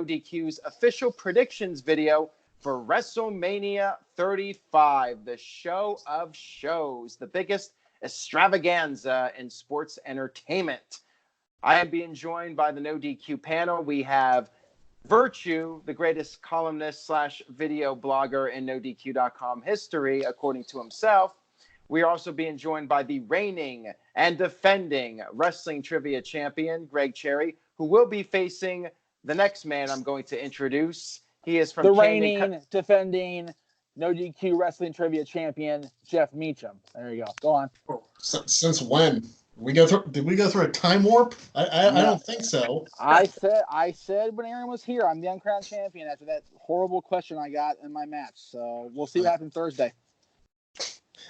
NoDQ's official predictions video for WrestleMania 35, the show of shows, the biggest extravaganza in sports entertainment. I am being joined by the NoDQ panel. We have Virtue, the greatest columnist / video blogger in NoDQ.com history, according to himself. We are also being joined by the reigning and defending wrestling trivia champion, Greg Cherry, who will be facing the next man I'm going to introduce. He is from the reigning, defending, NoDQ wrestling trivia champion, Jeff Meacham. There you go. Go on. Since when? Did we go through a time warp? I don't think so. I said when Aaron was here, I'm the uncrowned champion after that horrible question I got in my match. So we'll see what happens Thursday.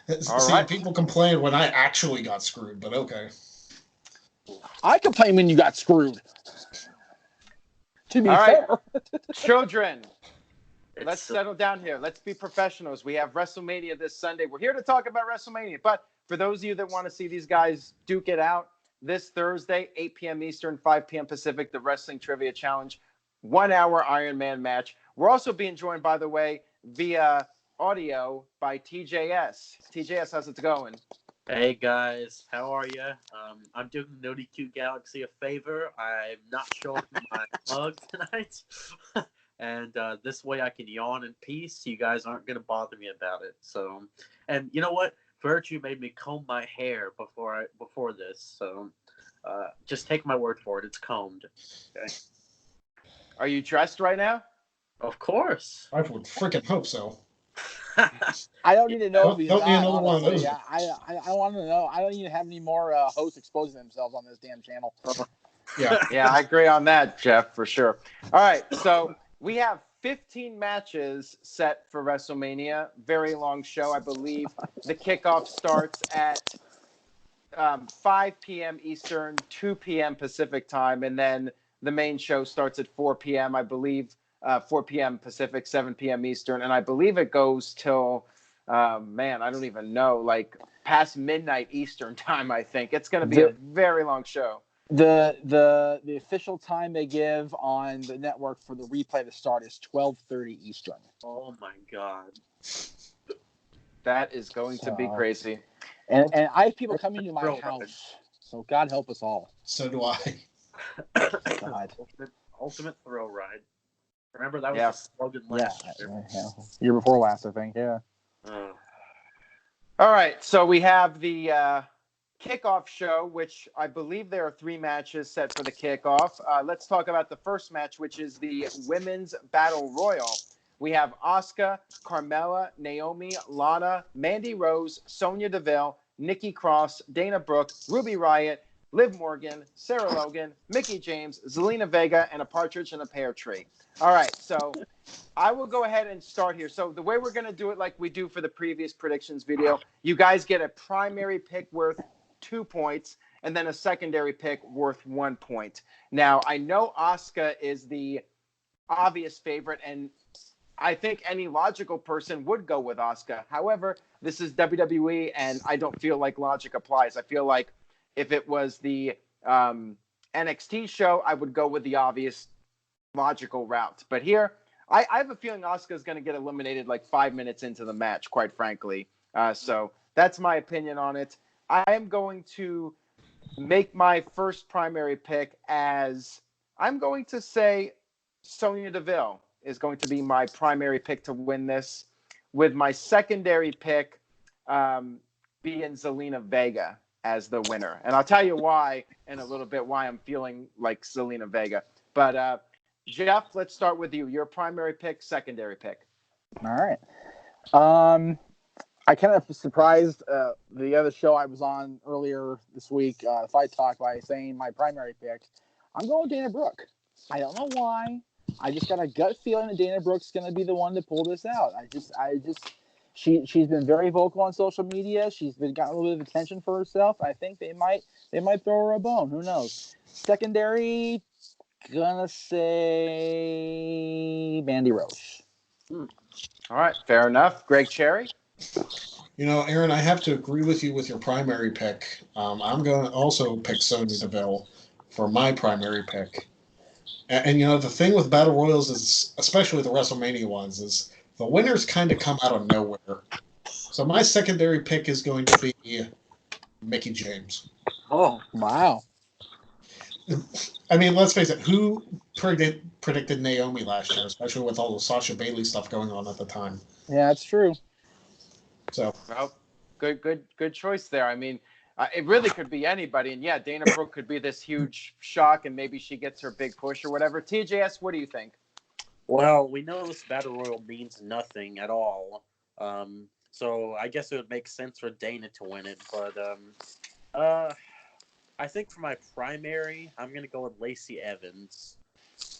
Right. People complain when I actually got screwed, but okay. I complain when you got screwed. To be fair. Children, let's settle down here. Let's be professionals. We have WrestleMania this Sunday. We're here to talk about WrestleMania, but for those of you that want to see these guys duke it out, this Thursday, 8 p.m. Eastern, 5 p.m. Pacific, the Wrestling Trivia Challenge, 1 hour Iron Man match. We're also being joined, by the way, via audio by TJS. TJS, how's it going? Hey guys, how are you? I'm doing NoDQ Galaxy a favor. I'm not showing my mug tonight. And this way I can yawn in peace. You guys aren't going to bother me about it. So, and you know what? Virtue made me comb my hair before this. So just take my word for it. It's combed. Okay. Are you dressed right now? Of course. I would freaking hope so. I don't need to know if he's don't not, need another one of those. Yeah, I want to know. I don't even have any more hosts exposing themselves on this damn channel. Yeah, I agree on that, Jeff, for sure. All right, so we have 15 matches set for WrestleMania. Very long show, I believe. The kickoff starts at 5 p.m. Eastern, 2 p.m. Pacific time, and then the main show starts at 4 p.m., I believe. 4 p.m. Pacific, 7 p.m. Eastern, and I believe it goes till, I don't even know, like past midnight Eastern time, I think. It's going to be a very long show. The official time they give on the network for the replay to start is 12:30 Eastern. Oh, my God. That is going to be crazy. And I have people coming to my house, so God help us all. So do I. God. Ultimate thrill ride. Remember, that was the slogan last year. Year before last, I think, yeah. All right, so we have the kickoff show, which I believe there are 3 matches set for the kickoff. Let's talk about the first match, which is the Women's Battle Royal. We have Asuka, Carmella, Naomi, Lana, Mandy Rose, Sonya Deville, Nikki Cross, Dana Brooke, Ruby Riott, Liv Morgan, Sarah Logan, Mickie James, Zelina Vega, and a partridge in a pear tree. All right, so I will go ahead and start here. So the way we're going to do it like we do for the previous predictions video, you guys get a primary pick worth 2 points and then a secondary pick worth 1 point. Now, I know Asuka is the obvious favorite, and I think any logical person would go with Asuka. However, this is WWE, and I don't feel like logic applies. I feel like if it was the NXT show, I would go with the obvious logical route. But here, I have a feeling Asuka is going to get eliminated like 5 minutes into the match, quite frankly. So that's my opinion on it. I am going to make my first primary pick as I'm going to say Sonya Deville is going to be my primary pick to win this, with my secondary pick being Zelina Vega as the winner. And I'll tell you why in a little bit, why I'm feeling like Zelina Vega. But Jeff, let's start with you. Your primary pick, secondary pick. All right. I kind of surprised the other show I was on earlier this week, Fight Talk, by saying my primary pick. I'm going with Dana Brooke. I don't know why. I just got a gut feeling that Dana Brooke's going to be the one to pull this out. She's been very vocal on social media. She's been gotten a little bit of attention for herself. I think they might throw her a bone. Who knows? Secondary, gonna say Mandy Rose. All right, fair enough. Greg Cherry. You know, Aaron, I have to agree with you with your primary pick. I'm going to also pick Sonya Deville for my primary pick. And the thing with Battle Royals is, especially the WrestleMania ones, is the winners kind of come out of nowhere. So my secondary pick is going to be Mickie James. Oh, wow. I mean, let's face it, who predicted Naomi last year, especially with all the Sasha Bailey stuff going on at the time? Yeah, that's true. So, well, good choice there. I mean, it really could be anybody. And yeah, Dana Brooke could be this huge shock, and maybe she gets her big push or whatever. TJS, what do you think? Well, we know this Battle Royal means nothing at all. So I guess it would make sense for Dana to win it. But I think for my primary, I'm going to go with Lacey Evans.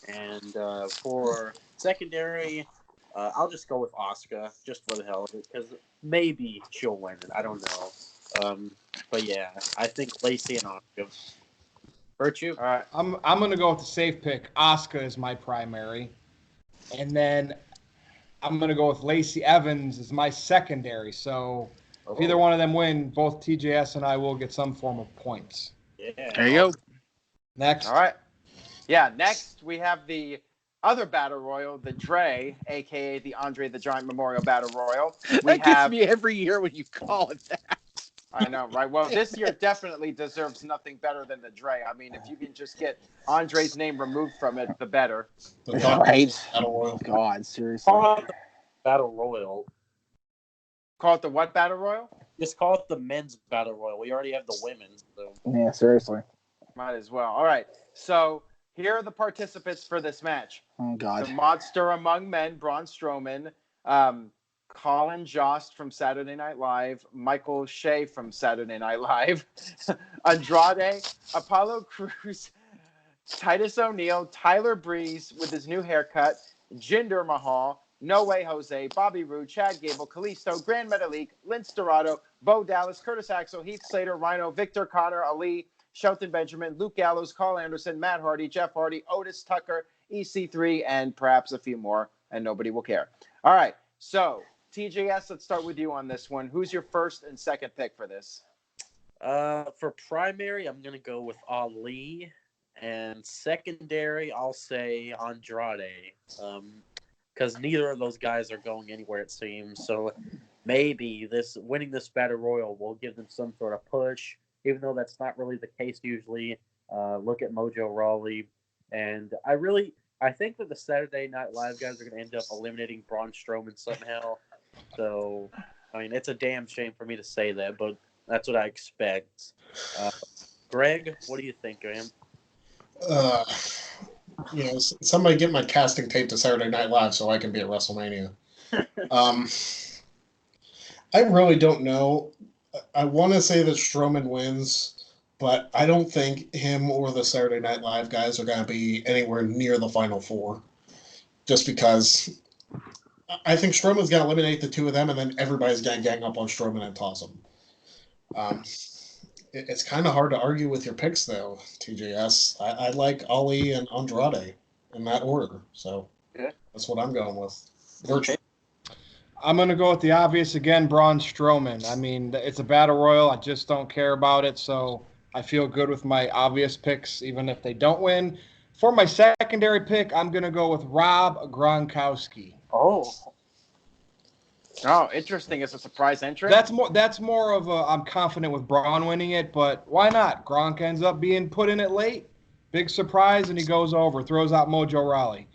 And for secondary, I'll just go with Asuka, just for the hell of it, because maybe she'll win it. I don't know. But yeah, I think Lacey and Asuka. Virtue? All right. I'm going to go with the safe pick. Asuka is my primary. And then I'm going to go with Lacey Evans as my secondary. So if either one of them win, both TJS and I will get some form of points. Yeah. There you go. Next. All right. Yeah, next we have the other Battle Royal, the Dre, a.k.a. the Andre the Giant Memorial Battle Royal. That gets me every year when you call it that. I know, right? Well, this year definitely deserves nothing better than the Dre. I mean, if you can just get Andre's name removed from it, the better. Right. Battle Royal. God, seriously. Call it the Battle Royal. Call it the what Battle Royal? Just call it the men's Battle Royal. We already have the women's. So. Yeah, seriously. Might as well. All right. So here are the participants for this match. Oh, God. The Monster Among Men, Braun Strowman, Colin Jost from Saturday Night Live, Michael Shea from Saturday Night Live, Andrade, Apollo Crews, Titus O'Neil, Tyler Breeze with his new haircut, Jinder Mahal, No Way Jose, Bobby Roode, Chad Gable, Kalisto, Grand Metalik, Lince Dorado, Bo Dallas, Curtis Axel, Heath Slater, Rhino, Victor Connor, Ali, Shelton Benjamin, Luke Gallows, Carl Anderson, Matt Hardy, Jeff Hardy, Otis Tucker, EC3, and perhaps a few more, and nobody will care. All right, so TJS, let's start with you on this one. Who's your first and second pick for this? For primary, I'm going to go with Ali. And secondary, I'll say Andrade. Because neither of those guys are going anywhere, it seems. So maybe winning this Battle Royal will give them some sort of push, even though that's not really the case usually. Look at Mojo Rawley. And I think that the Saturday Night Live guys are going to end up eliminating Braun Strowman somehow. So, I mean, it's a damn shame for me to say that, but that's what I expect. Greg, what do you think, Graham? Somebody get my casting tape to Saturday Night Live so I can be at WrestleMania. I really don't know. I want to say that Strowman wins, but I don't think him or the Saturday Night Live guys are going to be anywhere near the Final Four. Just because I think Strowman's going to eliminate the two of them, and then everybody's going to gang up on Strowman and toss him. It's kind of hard to argue with your picks, though, TJS. I like Ali and Andrade in that order, so that's what I'm going with. Virtue. I'm going to go with the obvious again, Braun Strowman. I mean, it's a battle royal. I just don't care about it, so I feel good with my obvious picks, even if they don't win. For my secondary pick, I'm going to go with Rob Gronkowski. Oh, interesting. It's a surprise entrance. That's more of a I'm confident with Braun winning it, but why not? Gronk ends up being put in it late. Big surprise, and he goes over, throws out Mojo Rawley.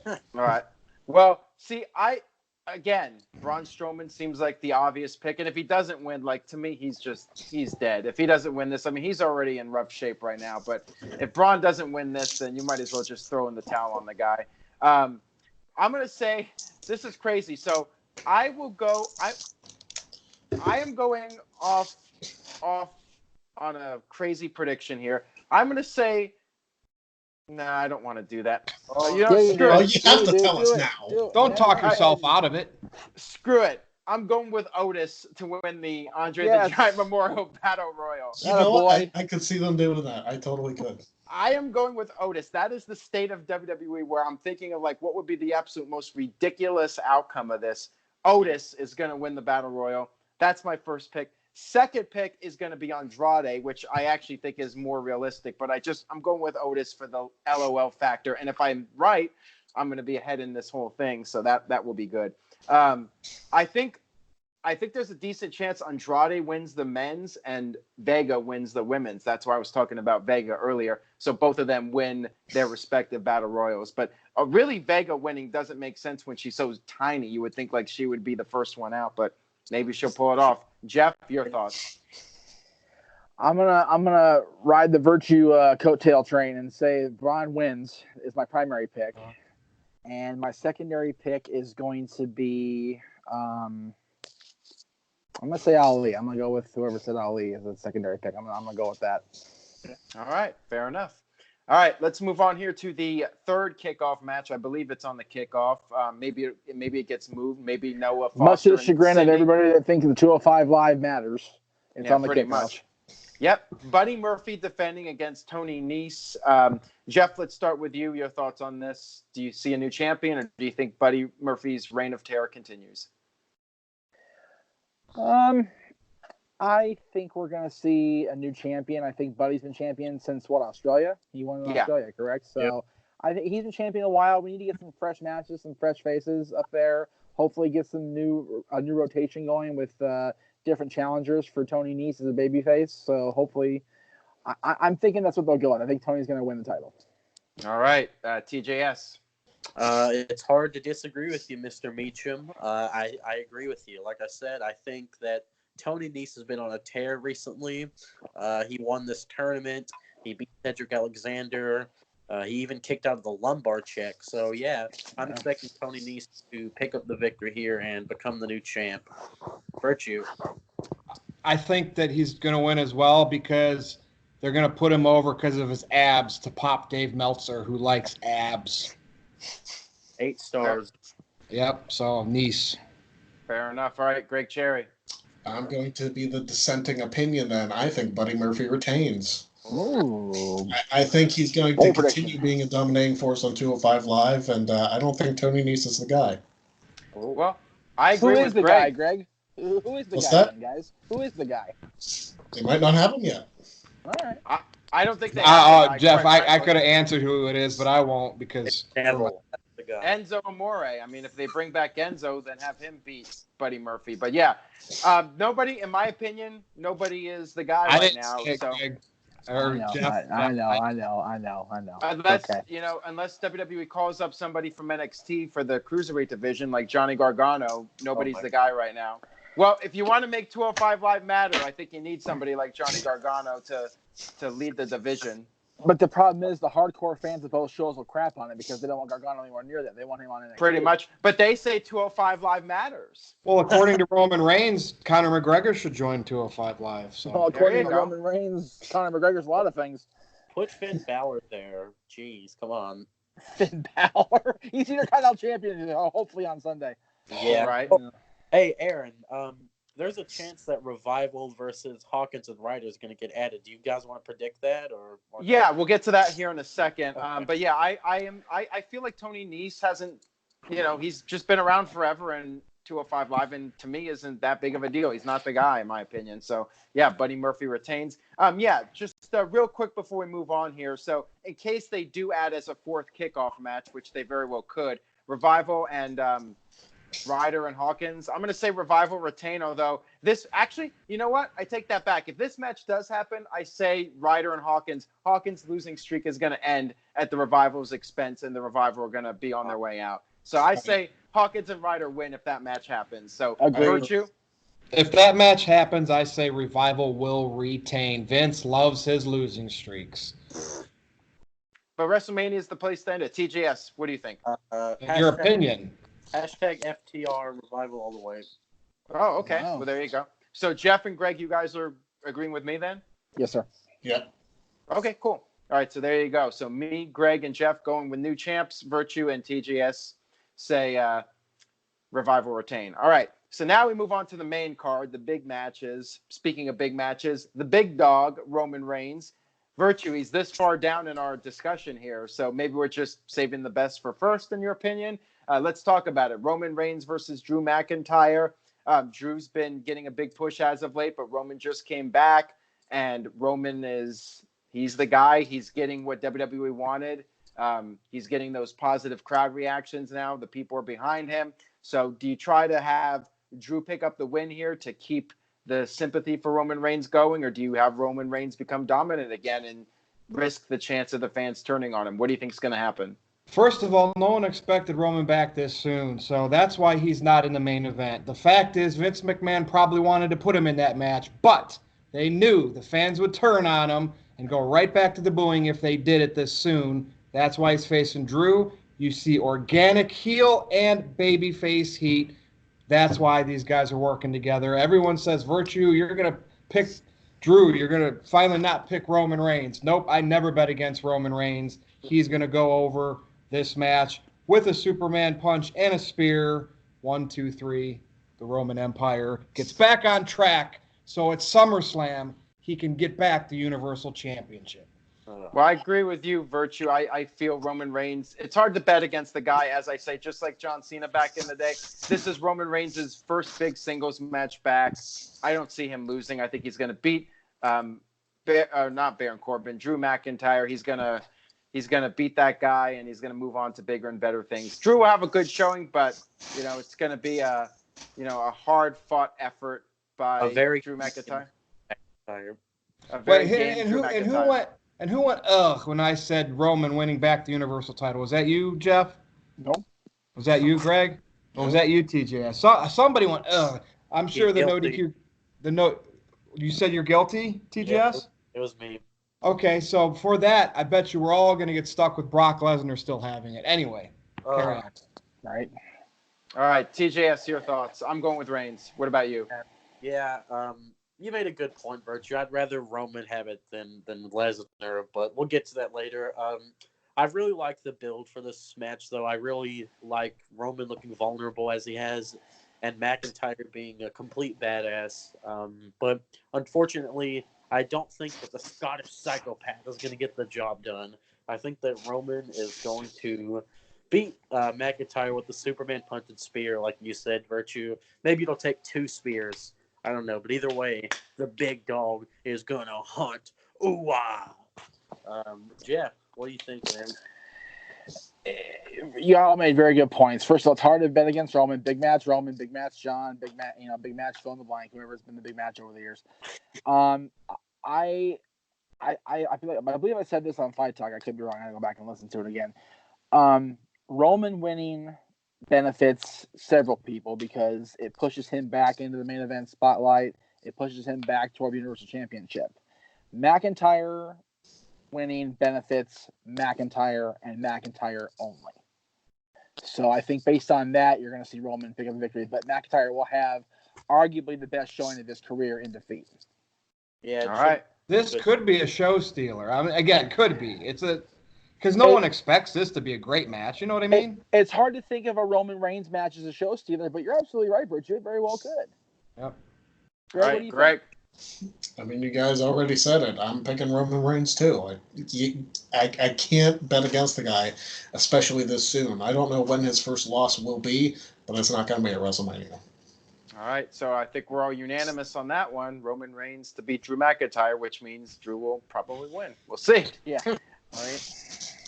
All right. Well, see, Braun Strowman seems like the obvious pick, and if he doesn't win, to me, he's dead. If he doesn't win this, I mean, he's already in rough shape right now. But if Braun doesn't win this, then you might as well just throw in the towel on the guy. I'm gonna say this is crazy. So I will go. I am going off on a crazy prediction here. I'm gonna say. Nah, I don't want to do that. You have to tell us now. Don't talk yourself out of it. Screw it. I'm going with Otis to win the Andre the Giant Memorial Battle Royal. You know what? I could see them doing that. I totally could. I am going with Otis. That is the state of WWE where I'm thinking of what would be the absolute most ridiculous outcome of this. Otis is going to win the Battle Royal. That's my first pick. Second pick is going to be Andrade, which I actually think is more realistic, but I'm going with Otis for the LOL factor. And if I'm right, I'm going to be ahead in this whole thing. So that will be good. I think there's a decent chance Andrade wins the men's and Vega wins the women's. That's why I was talking about Vega earlier. So both of them win their respective battle royals. But really, Vega winning doesn't make sense when she's so tiny. You would think like she would be the first one out, but maybe she'll pull it off. Jeff, your thoughts? I'm gonna ride the Virtue coattail train and say Braun wins is my primary pick, and my secondary pick is going to be I'm gonna say Ali. I'm gonna go with whoever said Ali as a secondary pick. I'm gonna go with that. All right, fair enough. All right, let's move on here to the third kickoff match. I believe it's on the kickoff. Maybe it gets moved. Maybe Noah Foster. Much to the chagrin of everybody that thinks the 205 Live matters. It's on the pretty kickoff. much. Yep, Buddy Murphy defending against Tony Nese. Jeff, let's start with you. Your thoughts on this? Do you see a new champion, or do you think Buddy Murphy's reign of terror continues? I think we're going to see a new champion. I think Buddy's been champion since Australia? He won in Australia, correct? So Yep. I think he's been champion a while. We need to get some fresh matches, some fresh faces up there. Hopefully get some new rotation going with different challengers for Tony Nese as a babyface. So hopefully, I'm thinking that's what they'll go on. I think Tony's going to win the title. All right, TJS. It's hard to disagree with you, Mr. Meacham. I agree with you. Like I said, I think that Tony Nese has been on a tear recently. He won this tournament. He beat Cedric Alexander. He even kicked out of the lumbar check. So, yeah, I'm expecting Tony Nese to pick up the victory here and become the new champ. Virtue. I think that he's going to win as well because they're going to put him over because of his abs to pop Dave Meltzer, who likes abs. 8 stars. Yep, so Nese. Fair enough. All right, Greg Cherry. I'm going to be the dissenting opinion then. I think Buddy Murphy retains. Ooh. I think he's going to continue being a dominating force on 205 Live, and I don't think Tony Nese is the guy. Well, I agree with the Greg. guy, Greg? Who is the What's guy, that? then, guys? Who is the guy? They might not have him yet. All right. I don't think they have the guy, Jeff, quite I frankly. could have answered who it is, but I won't because Neville. That's the guy. Enzo Amore. I mean, if they bring back Enzo, then have him beat Buddy Murphy. But yeah, nobody, in my opinion, nobody is the guy I right didn't now. say So Greg or Jeff. I know. unless Okay. unless WWE calls up somebody from NXT for the cruiserweight division, like Johnny Gargano, nobody's the guy right now. Well, if you want to make 205 Live matter, I think you need somebody like Johnny Gargano to lead the division. But the problem is the hardcore fans of both shows will crap on it because they don't want Gargano anywhere near that. They want him on NXT. Pretty much. But they say 205 Live matters. Well, according to Roman Reigns, Conor McGregor should join 205 Live. So Well, according to go. Roman Reigns, Conor McGregor's a lot of things. Put Finn Balor there. Jeez, come on. Finn Balor. He's Intercontinental Champion, hopefully on Sunday. Yeah. Right. Hey, Aaron, there's a chance that Revival versus Hawkins and Ryder is going to get added. Do you guys want to predict that? Yeah, we'll get to that here in a second. But yeah, I feel like Tony Nese hasn't, he's just been around forever and 205 Live, and to me isn't that big of a deal. He's not the guy, in my opinion. So yeah, Buddy Murphy retains. Just real quick before we move on here. So in case they do add as a fourth kickoff match, which they very well could, Revival and Ryder and Hawkins. I'm going to say Revival retain, although this actually, you know what? I take that back. If this match does happen, I say Ryder and Hawkins. Hawkins' losing streak is going to end at the Revival's expense, and the Revival are going to be on their way out. So I say Hawkins and Ryder win if that match happens. So Virtue? if that match happens, I say Revival will retain. Vince loves his losing streaks. But WrestleMania is the place to end it. TJS, what do you think? In your opinion. Hashtag FTR Revival all the way. Oh, okay. Wow. Well, there you go. So Jeff and Greg, you guys are agreeing with me then? Yes, sir. Yeah. Okay, cool. All right, so there you go. So me, Greg, and Jeff going with new champs. Virtue and TJS say Revival retain. All right, so now we move on to the main card, the big matches. Speaking of big matches, the big dog, Roman Reigns. Virtue, he's this far down in our discussion here, so maybe we're just saving the best for first, in your opinion. Let's talk about it. Roman Reigns versus Drew McIntyre. Drew's been getting a big push as of late, but Roman just came back, and he's the guy. He's getting what WWE wanted. He's getting those positive crowd reactions now. The people are behind him. So do you try to have Drew pick up the win here to keep the sympathy for Roman Reigns going, or do you have Roman Reigns become dominant again and risk the chance of the fans turning on him? What do you think is going to happen? First of all, no one expected Roman back this soon, so that's why he's not in the main event. The fact is, Vince McMahon probably wanted to put him in that match, but they knew the fans would turn on him and go right back to the booing if they did it this soon. That's why he's facing Drew. You see organic heel and babyface heat. That's why these guys are working together. Everyone says, Virtue, you're going to pick Drew. You're going to finally not pick Roman Reigns. Nope, I never bet against Roman Reigns. He's going to go over this match with a Superman punch and a spear. 1, 2, 3. The Roman Empire gets back on track. So at SummerSlam, he can get back the Universal Championship. Well, I agree with you, Virtue. I feel Roman Reigns. It's hard to bet against the guy, as I say, just like John Cena back in the day. This is Roman Reigns' first big singles match back. I don't see him losing. I think he's going to beat, not Baron Corbin, Drew McIntyre. He's gonna beat that guy, and he's gonna move on to bigger and better things. Drew will have a good showing, but it's gonna be a hard fought effort by Drew McIntyre. And who went ugh when I said Roman winning back the Universal title? Was that you, Jeff? No. Was that you, Greg? Or was that you, TJ? I saw somebody went ugh. I'm sure the NoDQ. You said you're guilty, TJS? Yeah, it was me. Okay, so for that, I bet you we're all going to get stuck with Brock Lesnar still having it. Anyway, carry on. Right. All right, TJS, your thoughts. I'm going with Reigns. What about you? Yeah, you made a good point, Virtue. I'd rather Roman have it than Lesnar, but we'll get to that later. I really like the build for this match, though. I really like Roman looking vulnerable as he has, and McIntyre being a complete badass. But unfortunately, I don't think that the Scottish psychopath is going to get the job done. I think that Roman is going to beat McIntyre with the Superman punch and spear, like you said, Virtue. Maybe it'll take 2 spears. I don't know. But either way, the big dog is going to hunt. Ooh-wah! Jeff, what do you think, man? You all made very good points. First of all, it's hard to bet against Roman. Big match Roman, big match John, big match fill in the blank, whoever's been the big match over the years. I feel like, I believe I said this on Fight Talk. I could be wrong. I gotta go back and listen to it again. Roman winning benefits several people because it pushes him back into the main event spotlight. It pushes him back toward the Universal Championship. McIntyre winning benefits McIntyre and McIntyre only. So I think based on that, you're going to see Roman pick up a victory. But McIntyre will have arguably the best showing of his career in defeat. Yeah. All right. This could be a show stealer. I mean, again, could be. Because no one expects this to be a great match. You know what I mean? It's hard to think of a Roman Reigns match as a show stealer, but you're absolutely right, Virtue. It very well could. Yep. Greg, All right, Greg. I mean, you guys already said it. I'm picking Roman Reigns too. I can't bet against the guy, especially this soon. I don't know when his first loss will be, but it's not going to be at WrestleMania. All right, so I think we're all unanimous on that one. Roman Reigns to beat Drew McIntyre, which means Drew will probably win. We'll see. Yeah.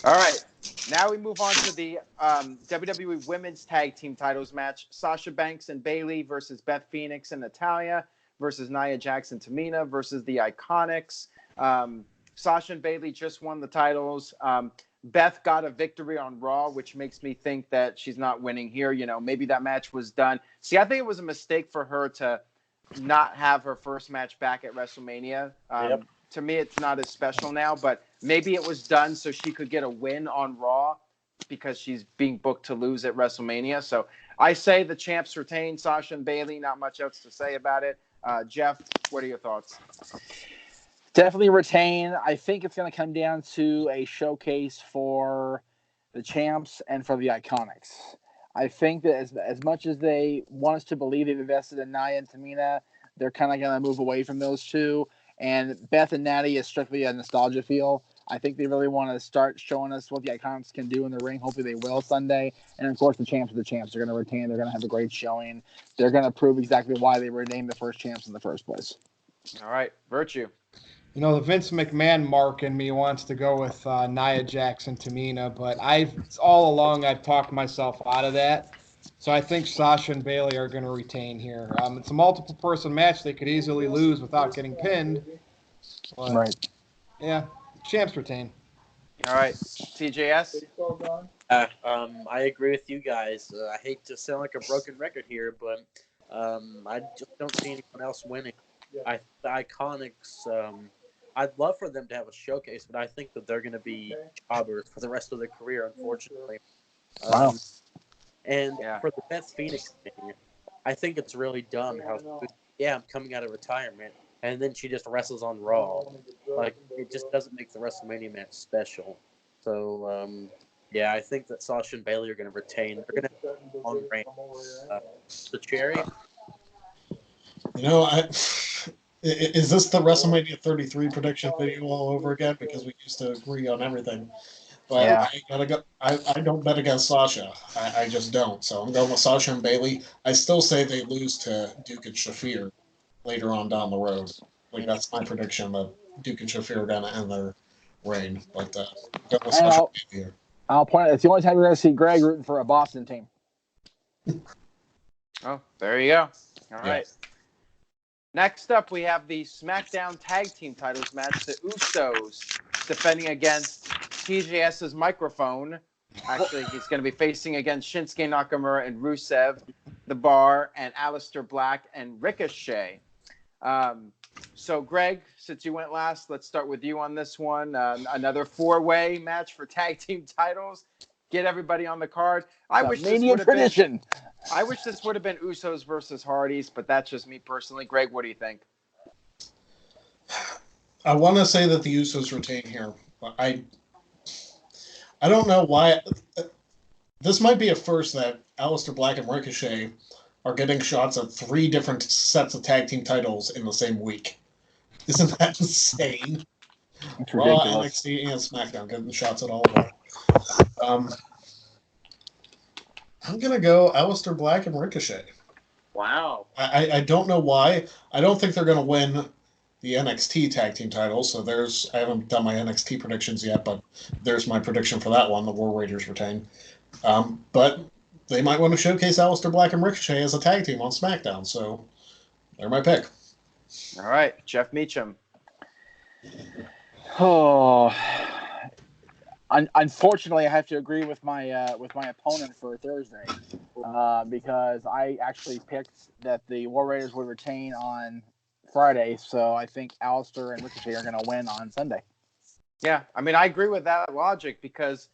All right. Now we move on to the WWE Women's Tag Team Titles match. Sasha Banks and Bayley versus Beth Phoenix and Natalya versus Nia Jax and Tamina versus the Iconics. Sasha and Bayley just won the titles. Beth got a victory on Raw, which makes me think that she's not winning here. Maybe that match was done. See, I think it was a mistake for her to not have her first match back at WrestleMania. Yep. To me, it's not as special now, but maybe it was done so she could get a win on Raw because she's being booked to lose at WrestleMania. So I say the champs retain, Sasha and Bayley. Not much else to say about it. Jeff, what are your thoughts? Definitely retain. I think it's going to come down to a showcase for the champs and for the Iconics. I think that as much as they want us to believe they've invested in Nia and Tamina, they're kind of going to move away from those two. And Beth and Natty is strictly a nostalgia feel. I think they really want to start showing us what the Iconics can do in the ring. Hopefully they will Sunday. And, of course, the champs are the champs. They're going to retain. They're going to have a great showing. They're going to prove exactly why they were named the first champs in the first place. All right, Virtue. You know, the Vince McMahon mark in me wants to go with Nia Jax and Tamina, but all along I've talked myself out of that. So I think Sasha and Bayley are going to retain here. It's a multiple-person match. They could easily lose without getting pinned. But, Right. Yeah, champs retain. All right, TJS. I agree with you guys. I hate to sound like a broken record here, but I just don't see anyone else winning. The Iconics, I'd love for them to have a showcase, but I think that they're going to be jobbers for the rest of their career, unfortunately. Wow. And for the Beth Phoenix thing, I think it's really dumb how, I'm coming out of retirement, and then she just wrestles on Raw. Like, it just doesn't make the WrestleMania match special. So, I think that Sasha and Bayley are going to retain. They're going to have a long reign. The Cherry? You know, is this the WrestleMania 33 prediction video all over again? Because we used to agree on everything. But I don't bet against Sasha. I just don't. So I'm going with Sasha and Bayley. I still say they lose to Duke and Shafir later on down the road. Like, that's my prediction, that Duke and Shafir are going to end their reign. But go with Sasha and Bayley here. I'll point out, it's the only time you're going to see Greg rooting for a Boston team. Oh, there you go. All right. Next up, we have the SmackDown Tag Team Titles match. The Usos defending against TJS's microphone. Actually, he's going to be facing against Shinsuke Nakamura and Rusev, The Bar, and Aleister Black and Ricochet. So, Greg, since you went last, let's start with you on this one. Another four-way match for tag team titles. Get everybody on the card. I wish this would have been Usos versus Hardys, but that's just me personally. Greg, what do you think? I want to say that the Usos retain here. I don't know why. This might be a first that Aleister Black and Ricochet are getting shots at 3 different sets of tag team titles in the same week. Isn't that insane? It's Raw, ridiculous. NXT, and SmackDown getting shots at all of them. I'm going to go Aleister Black and Ricochet. Wow. I don't know why. I don't think they're going to win the NXT tag team titles. So I haven't done my NXT predictions yet, but there's my prediction for that one. The War Raiders retain. But they might want to showcase Aleister Black and Ricochet as a tag team on SmackDown. So they're my pick. All right, Jeff Meacham. Oh, unfortunately, I have to agree with my opponent for Thursday because I actually picked that the War Raiders would retain on Friday, so I think Aleister and Ricochet are going to win on Sunday. Yeah, I mean, I agree with that logic because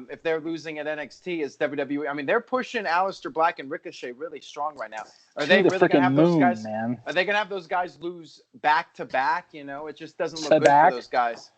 if they're losing at NXT, it's WWE. I mean, they're pushing Aleister Black and Ricochet really strong right now. Are they really going to have those guys? Man. Are they going to have those guys lose back to back? You know, it just doesn't look good for those guys.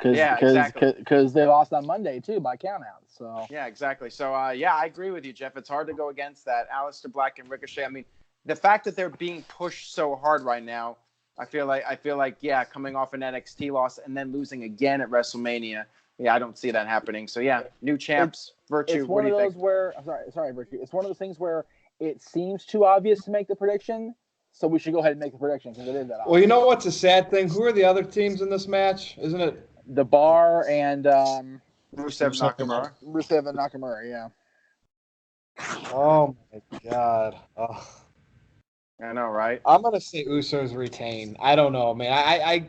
Exactly. Because they lost on Monday too by countout. So yeah, exactly. So I agree with you, Jeff. It's hard to go against that. Aleister Black and Ricochet. I mean, the fact that they're being pushed so hard right now, I feel like coming off an NXT loss and then losing again at WrestleMania. Yeah, I don't see that happening. So yeah, new champs, Virtue. It's one of those where sorry, Virtue. It's one of those things where it seems too obvious to make the prediction, so we should go ahead and make the prediction because it is that obvious. Well, you know what's a sad thing? Who are the other teams in this match? Isn't it The Bar and Rusev Nakamura? Rusev and Nakamura, yeah. Oh my God! Oh. I know, right? I'm gonna say Usos retain. I don't know, man.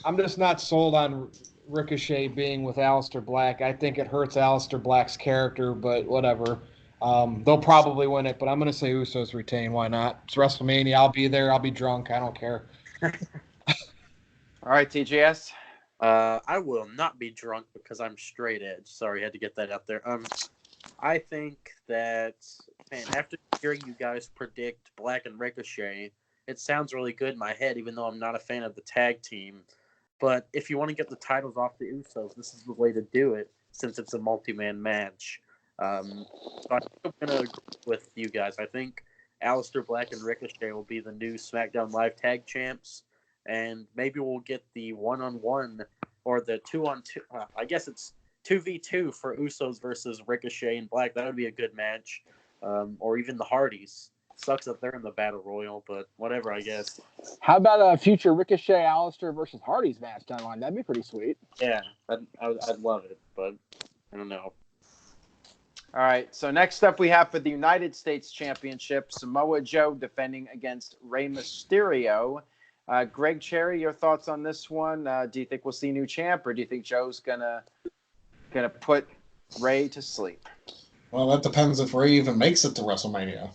I'm just not sold on Ricochet being with Aleister Black. I think it hurts Aleister Black's character, but whatever. They'll probably win it, but I'm going to say Usos retain. Why not? It's WrestleMania. I'll be there. I'll be drunk. I don't care. All right, TGS. I will not be drunk because I'm straight edge. Sorry, I had to get that out there. I think that, man, after hearing you guys predict Black and Ricochet, it sounds really good in my head, even though I'm not a fan of the tag team. But if you want to get the titles off the Usos, this is the way to do it, since it's a multi-man match. So I'm going to agree with you guys. I think Aleister Black and Ricochet will be the new SmackDown Live Tag Champs, and maybe we'll get the one-on-one or the 2-on-2. I guess it's 2v2 for Usos versus Ricochet and Black. That would be a good match. Or even the Hardys. Sucks that they're in the Battle Royal, but whatever, I guess. How about a future Ricochet, Alistair versus Hardys match down the line? That'd be pretty sweet. Yeah, I'd love it, but I don't know. All right, so next up we have for the United States Championship, Samoa Joe defending against Rey Mysterio. Greg Cherry, your thoughts on this one? Do you think we'll see a new champ, or do you think Joe's gonna put Rey to sleep? Well, that depends if Rey even makes it to WrestleMania.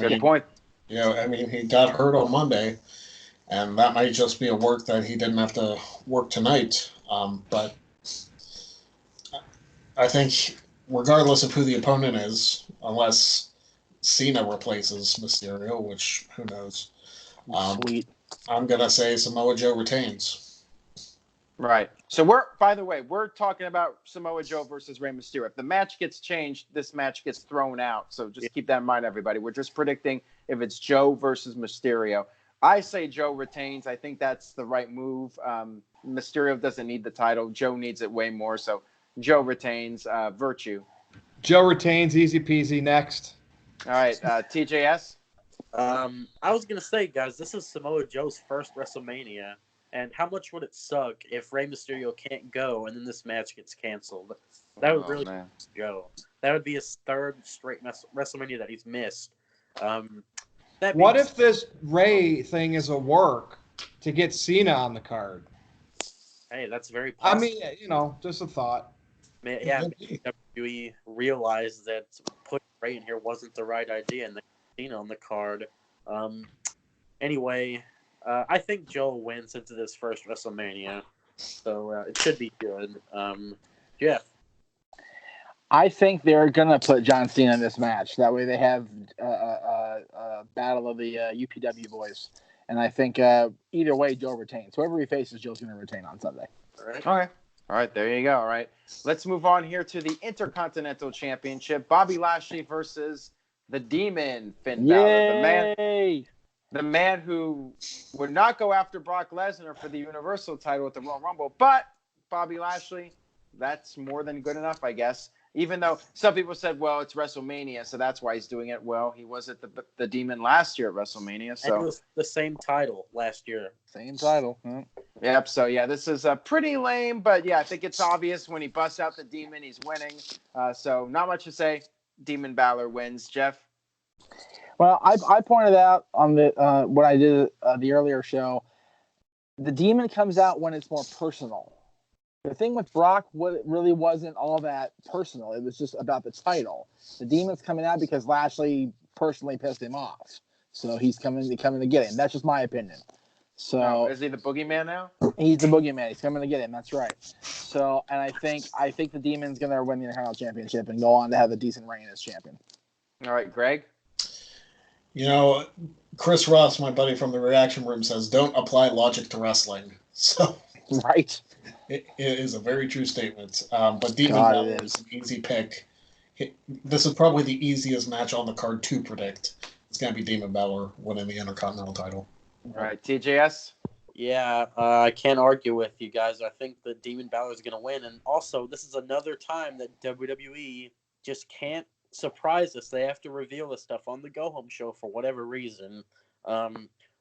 Good point. You know, I mean, he got hurt on Monday, and that might just be a work that he didn't have to work tonight. But I think, regardless of who the opponent is, unless Cena replaces Mysterio, which who knows, Sweet. I'm gonna say Samoa Joe retains. Right. So by the way, we're talking about Samoa Joe versus Rey Mysterio. If the match gets changed, this match gets thrown out. So just keep that in mind, everybody. We're just predicting if it's Joe versus Mysterio. I say Joe retains. I think that's the right move. Mysterio doesn't need the title. Joe needs it way more. So Joe retains. Virtue. Joe retains, easy peasy. Next. All right, TJS. I was gonna say, guys, this is Samoa Joe's first WrestleMania. And how much would it suck if Rey Mysterio can't go and then this match gets canceled? That would really Joe. That would be his third straight WrestleMania that he's missed. What if this Rey thing is a work to get Cena on the card? Hey, that's very possible. I mean, just a thought. Yeah, WWE realized that putting Rey in here wasn't the right idea and they put Cena on the card. Anyway... I think Joe wins into this first WrestleMania, so it should be good. Jeff? I think they're going to put John Cena in this match. That way they have a battle of the UPW boys. And I think either way, Joe retains. Whoever he faces, Joe's going to retain on Sunday. All right. Okay. All right, there you go. All right. Let's move on here to the Intercontinental Championship. Bobby Lashley versus the Demon, Finn Balor. The man who would not go after Brock Lesnar for the Universal title at the Royal Rumble. But Bobby Lashley, that's more than good enough, I guess. Even though some people said, well, it's WrestleMania, so that's why he's doing it. Well, he was at the Demon last year at WrestleMania. So. And it was the same title last year. Same title. Yep, so yeah, this is pretty lame. But yeah, I think it's obvious when he busts out the Demon, he's winning. So not much to say. Demon Balor wins. Jeff? Well, I pointed out on the what I did the earlier show, the Demon comes out when it's more personal. The thing with Brock, it really wasn't all that personal. It was just about the title. The Demon's coming out because Lashley personally pissed him off, so he's coming to get him. That's just my opinion. So is he the boogeyman now? He's the boogeyman. He's coming to get him. That's right. So, and I think the Demon's gonna win the Intercontinental Championship and go on to have a decent reign as champion. All right, Greg. You know, Chris Ross, my buddy from the Reaction Room, says, don't apply logic to wrestling. So, right. It is a very true statement. But Demon Balor is an easy pick. This is probably the easiest match on the card to predict. It's going to be Demon Balor winning the Intercontinental title. All right, TJS? Yeah, I can't argue with you guys. I think that Demon Balor is going to win. And also, this is another time that WWE just can't surprise us. They have to reveal this stuff on the Go Home show for whatever reason.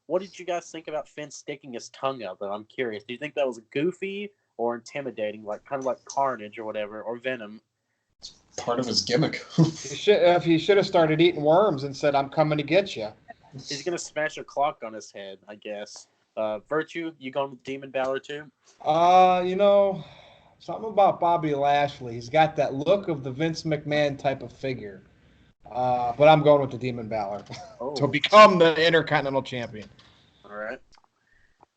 What did you guys think about Finn sticking his tongue out? Though I'm curious. Do you think that was goofy or intimidating, kind of like Carnage or whatever, or Venom? It's part of his gimmick. He should have started eating worms and said, "I'm coming to get you." He's gonna smash a clock on his head, I guess. Virtue, you going with Demon Balor too? Something about Bobby Lashley. He's got that look of the Vince McMahon type of figure. But I'm going with the Demon Balor to become the Intercontinental Champion. All right.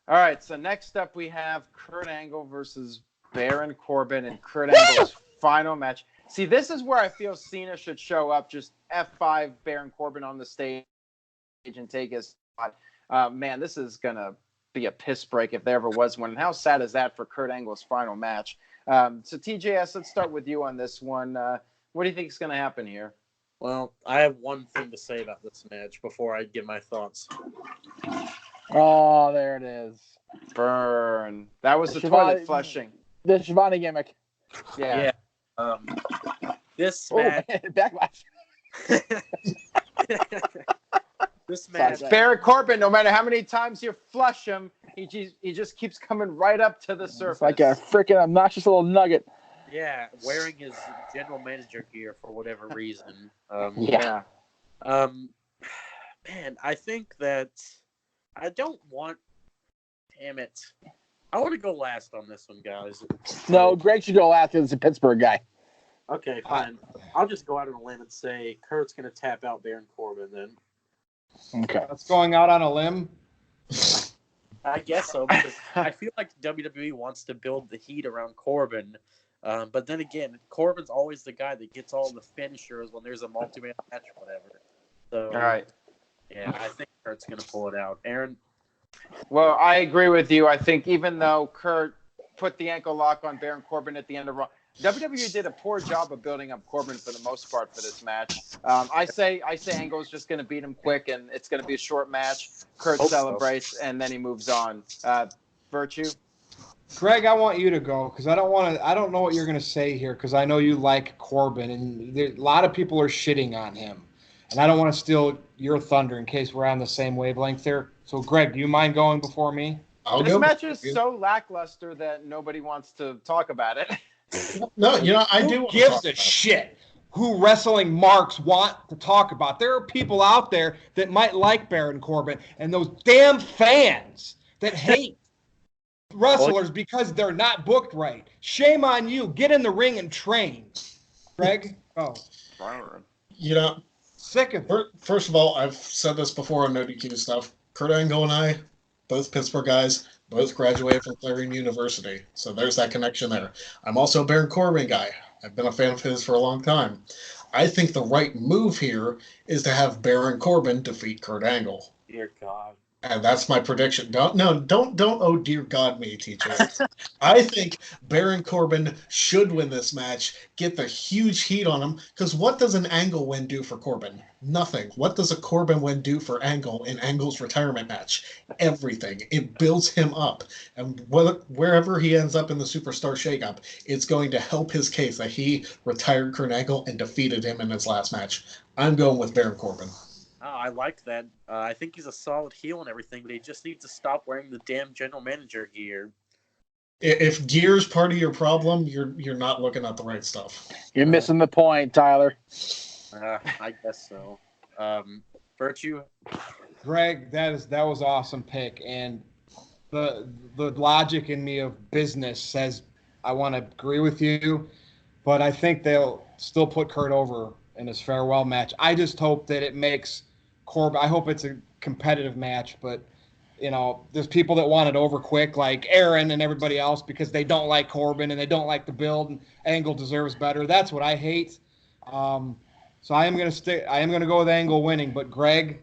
All right, so next up we have Kurt Angle versus Baron Corbin in Kurt Angle's final match. See, this is where I feel Cena should show up, just F5 Baron Corbin on the stage and take his spot. Man, this is going to be a piss break if there ever was one. And how sad is that for Kurt Angle's final match? So TJS, let's start with you on this one. What do you think is going to happen here? Well, I have one thing to say about this match before I give my thoughts. Oh, there it is. Burn. That was the Shivani- toilet flushing. The Shivani gimmick. Yeah. This Oh, match. man, backlash. This match. Baron Corbin, no matter how many times you flush him, he just keeps coming right up to the surface. It's like a freaking obnoxious little nugget. Yeah, wearing his general manager gear for whatever reason. Yeah. Man, I think that I don't want. Damn it! I want to go last on this one, guys. No, Greg should go last because it's a Pittsburgh guy. Okay, fine. I'll just go out on a limb and say Kurt's going to tap out Baron Corbin then. Okay. That's going out on a limb. I guess so, because I feel like WWE wants to build the heat around Corbin. But then again, Corbin's always the guy that gets all the finishers when there's a multi-man match or whatever. So, All right. Yeah, I think Kurt's going to pull it out. Aaron? Well, I agree with you. I think even though Kurt put the ankle lock on Baron Corbin at the end of Raw, WWE did a poor job of building up Corbin for the most part for this match. I say Angle's just going to beat him quick, and it's going to be a short match. Kurt celebrates, and then he moves on. Virtue? Greg, I want you to go because I don't know what you're going to say here because I know you like Corbin, and a lot of people are shitting on him. And I don't want to steal your thunder in case we're on the same wavelength there. So, Greg, do you mind going before me? This match is so lackluster that nobody wants to talk about it. No, I do. Who gives a shit who wrestling marks want to talk about? There are people out there that might like Baron Corbin, and those damn fans that hate wrestlers because they're not booked right. Shame on you. Get in the ring and train. Greg, go. Sick of it. First of all, I've said this before on NoDQ stuff. Kurt Angle and I, both Pittsburgh guys, both graduated from Flair University. So there's that connection there. I'm also a Baron Corbin guy. I've been a fan of his for a long time. I think the right move here is to have Baron Corbin defeat Kurt Angle. Dear God. And that's my prediction. Don't oh dear God me, TJ. I think Baron Corbin should win this match, get the huge heat on him, because what does an Angle win do for Corbin? Nothing. What does a Corbin win do for Angle in Angle's retirement match? Everything. It builds him up. And wherever he ends up in the Superstar Shakeup, it's going to help his case that he retired Kurt Angle and defeated him in his last match. I'm going with Baron Corbin. Oh, I like that. I think he's a solid heel and everything, but he just needs to stop wearing the damn general manager gear. If gear's part of your problem, you're not looking at the right stuff. You're missing the point, Tyler. I guess so. Virtue? Greg, that was an awesome pick, and the logic in me of business says I want to agree with you, but I think they'll still put Kurt over in his farewell match. I just hope that it makes Corbin. I hope it's a competitive match, but there's people that want it over quick, like Aaron and everybody else, because they don't like Corbin and they don't like the build. And Angle deserves better. That's what I hate. So I am going to go with Angle winning. But Greg,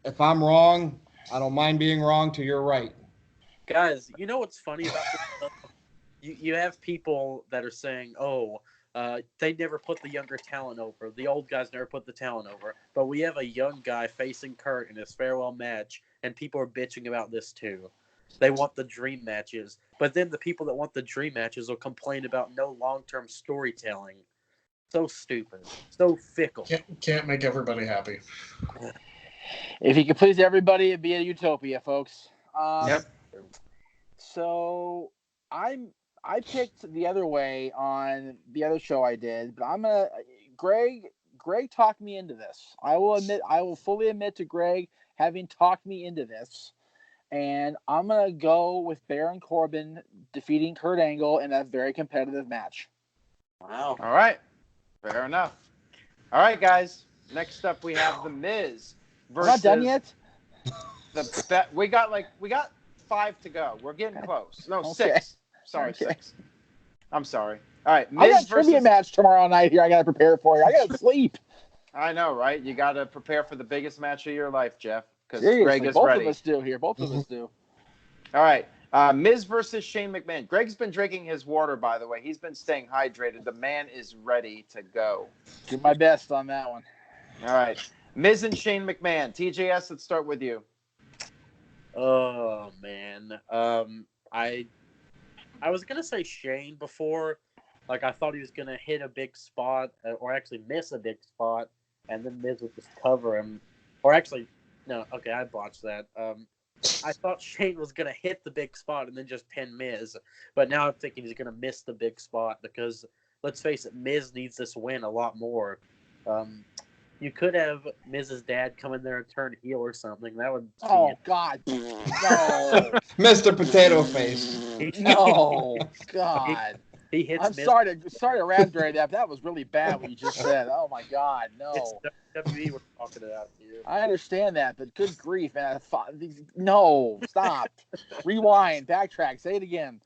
if I'm wrong, I don't mind being wrong till you're right. Guys, you know what's funny about this? You have people that are saying, they never put the younger talent over. The old guys never put the talent over. But we have a young guy facing Kurt in his farewell match, and people are bitching about this too. They want the dream matches. But then the people that want the dream matches will complain about no long-term storytelling. So stupid. So fickle. Can't make everybody happy. If you could please everybody, it'd be a utopia, folks. Yep. So I picked the other way on the other show I did, but Greg talked me into this. I will fully admit to Greg having talked me into this. And I'm going to go with Baron Corbin defeating Kurt Angle in a very competitive match. Wow. All right. Fair enough. All right, guys. Next up, we have The Miz versus... We're not done yet? We got 5 to go. We're getting close. No, Okay. 6. Sorry, Okay. 6. I'm sorry. All right. I got Miz a trivia versus... match tomorrow night here. I got to prepare for you. I got to sleep. I know, right? You got to prepare for the biggest match of your life, Jeff, because Seriously, Greg is both ready. of us do here. Both of us do. All right. Miz versus Shane McMahon. Greg's been drinking his water, by the way. He's been staying hydrated. The man is ready to go. Do my best on that one. All right. Miz and Shane McMahon. TJS, let's start with you. Oh man. I was gonna say Shane before. Like I thought he was gonna hit a big spot, or actually miss a big spot, and then Miz would just cover him. Or actually, no. Okay, I botched that. I thought Shane was gonna hit the big spot and then just pin Miz, but now I'm thinking he's gonna miss the big spot because let's face it, Miz needs this win a lot more. You could have Miz's dad come in there and turn heel or something. That would. Oh God, no, Mr. Potato Face. no, God. He hits. I'm Miz. sorry to raspberry that. That was really bad what you just said. Oh my God, no. It's WWE we're talking about here. I understand that, but good grief, man. No, stop. Rewind, backtrack, say it again.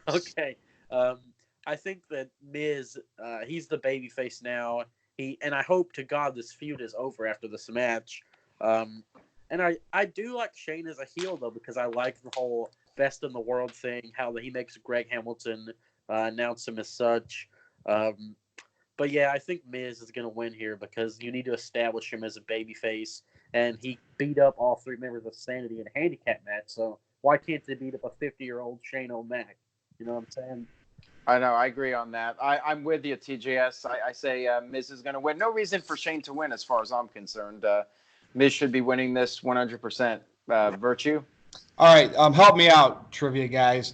Okay. I think that Miz, he's the babyface now. And I hope to God this feud is over after this match. And I do like Shane as a heel though, because I like the whole best in the world thing, how he makes Greg Hamilton announce him as such. But yeah, I think Miz is going to win here because you need to establish him as a babyface, and he beat up all three members of Sanity in a handicap match. So why can't they beat up a 50-year-old Shane O'Mac? You know what I'm saying? I know. I agree on that. I'm with you, TJS. I say Miz is going to win. No reason for Shane to win as far as I'm concerned. Miz should be winning this 100%. Virtue? All right, help me out, trivia guys.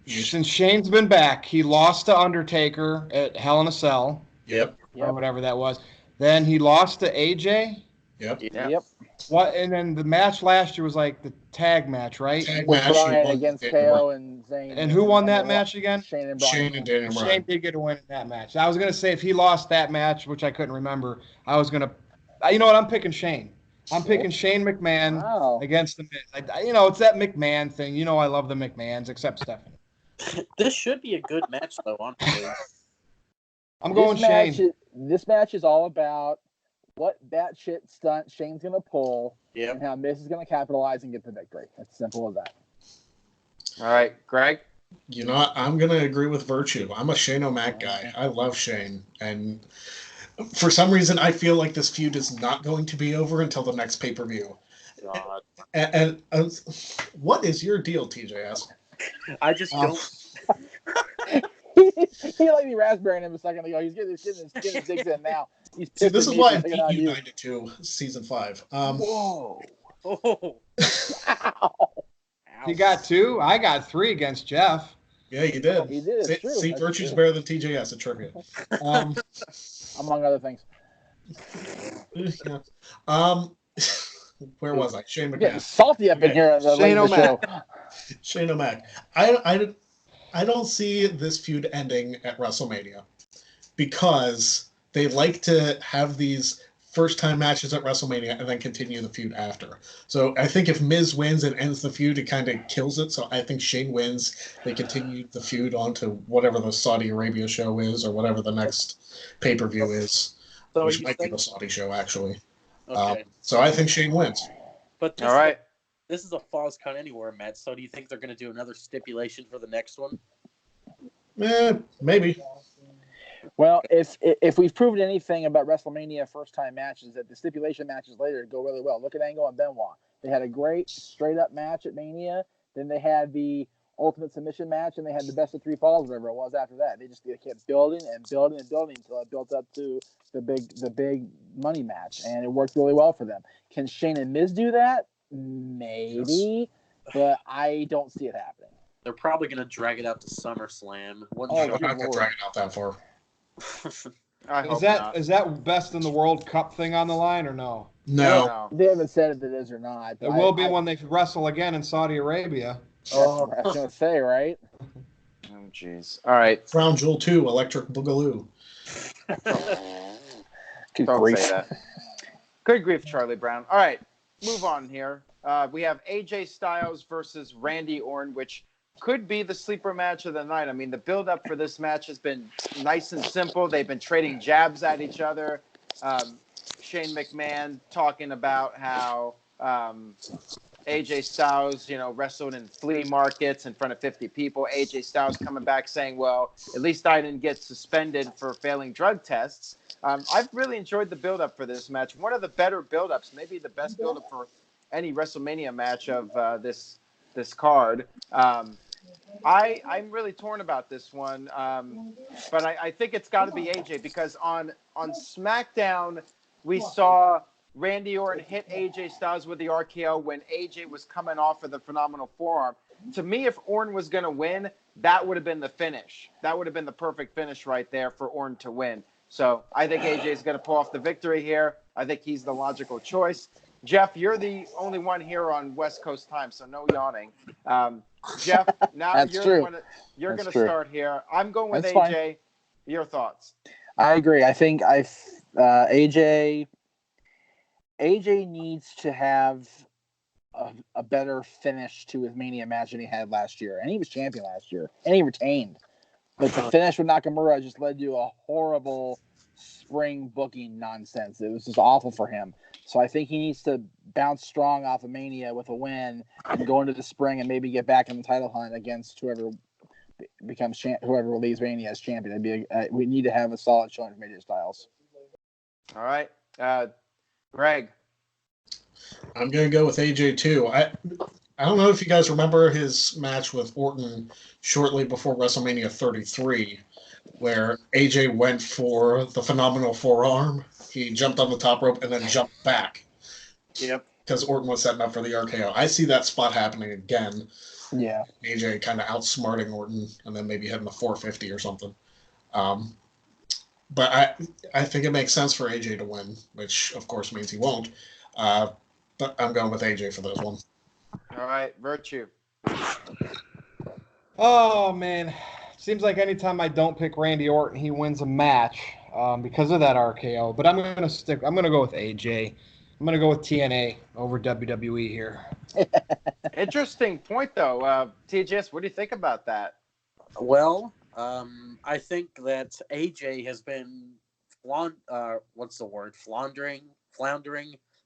Since Shane's been back, he lost to Undertaker at Hell in a Cell. Yep. Or whatever that was. Then he lost to AJ. Yep. What? And then the match last year was like the tag match, right? Tag With match. Bryan against KO and Zayn. And who won that match again? Shane and Bryan. Shane and Daniel Shane Bryan. did get a win in that match. I was gonna say if he lost that match, which I couldn't remember, I was gonna. You know what? I'm picking Shane. I'm picking Shane McMahon against the Miz. It's that McMahon thing. You know, I love the McMahons, except Stephanie. This should be a good match, though, honestly. I'm going Shane. This match is all about what batshit stunt Shane's going to pull Yep. and how Miz is going to capitalize and get the victory. It's simple as that. All right, Greg? You know what? I'm going to agree with Virtue. I'm a Shane O'Mac guy. I love Shane. And for some reason, I feel like this feud is not going to be over until the next pay-per-view. God. And what is your deal, TJS? I just don't. He let me raspberry him a second ago. He's getting his digs in now. He's See, this is why I'm picking on beating you you. 9-2, season 5. Whoa. Oh. Ow. You got 2. I got 3 against Jeff. Yeah, you did. He did. It's true. See, That's Virtue's true. better than TJS at trivia. Among other things. Yeah. Where was I? Shane Getting McMahon. salty up in here on the Shane late in the show. Shane O'Mac. I don't see this feud ending at WrestleMania because they like to have these first-time matches at WrestleMania and then continue the feud after. So I think if Miz wins and ends the feud, it kind of kills it. So I think Shane wins. They continue the feud on to whatever the Saudi Arabia show is or whatever the next pay-per-view is, So which you might be think- the Saudi show, actually. Okay. So I think Shane wins. But this All right. This is a Falls Count Anywhere match, so do you think they're going to do another stipulation for the next one? Maybe. Well, if we've proven anything about WrestleMania first-time matches, that the stipulation matches later go really well. Look at Angle and Benoit. They had a great straight-up match at Mania. Then they had the Ultimate Submission match, and they had the best of 3 falls, whatever it was after that. They kept building and building and building until it built up to the big money match, and it worked really well for them. Can Shane and Miz do that? Maybe, but I don't see it happening. They're probably going to drag it out to SummerSlam. Oh, They're not good going to Lord. drag it out that far. I hope not. Is that best in the world cup thing on the line or no? No. They haven't said if it is or not. It will be when they wrestle again in Saudi Arabia. Oh, I was going to say, right? Oh, jeez. All right. Crown Jewel 2, Electric Boogaloo. Good Don't grief. say that. Good grief, Charlie Brown. All right, move on here. We have AJ Styles versus Randy Orton, which could be the sleeper match of the night. I mean, the build-up for this match has been nice and simple. They've been trading jabs at each other. Shane McMahon talking about how AJ Styles, wrestled in flea markets in front of 50 people. AJ Styles coming back saying, well, at least I didn't get suspended for failing drug tests. I've really enjoyed the build-up for this match. One of the better build-ups, maybe the best build-up for any WrestleMania match of this card. I'm really torn about this one, but I think it's got to be AJ, because on SmackDown we saw Randy Orton hit AJ Styles with the RKO when AJ was coming off of the phenomenal forearm. To me, if Orton was going to win, that would have been the finish. That would have been the perfect finish right there for Orton to win. So I think AJ is going to pull off the victory here. I think he's the logical choice. Jeff, you're the only one here on West Coast time, so no yawning. Jeff, now you're going to start here. I'm going with That's AJ. fine. Your thoughts? I agree. I think AJ needs to have a better finish to his Mania match than he had last year. And he was champion last year. And he retained. But the finish with Nakamura just led to a horrible spring booking nonsense. It was just awful for him. So I think he needs to bounce strong off of Mania with a win and go into the spring and maybe get back in the title hunt against whoever leaves Mania as champion. We need to have a solid showing from AJ Styles. All right. Greg. I'm going to go with AJ too. I don't know if you guys remember his match with Orton shortly before WrestleMania 33, where AJ went for the phenomenal forearm. He jumped on the top rope and then jumped back. Yep. Because Orton was setting up for the RKO. I see that spot happening again. Yeah. AJ kind of outsmarting Orton and then maybe hitting the 450 or something. But I think it makes sense for AJ to win, which of course means he won't. But I'm going with AJ for this one. All right, Virtue. Oh, man. Seems like anytime I don't pick Randy Orton, he wins a match because of that RKO. But I'm going to go with AJ. I'm going to go with TNA over WWE here. Interesting point, though. TJS, what do you think about that? Well, I think that AJ has been floundering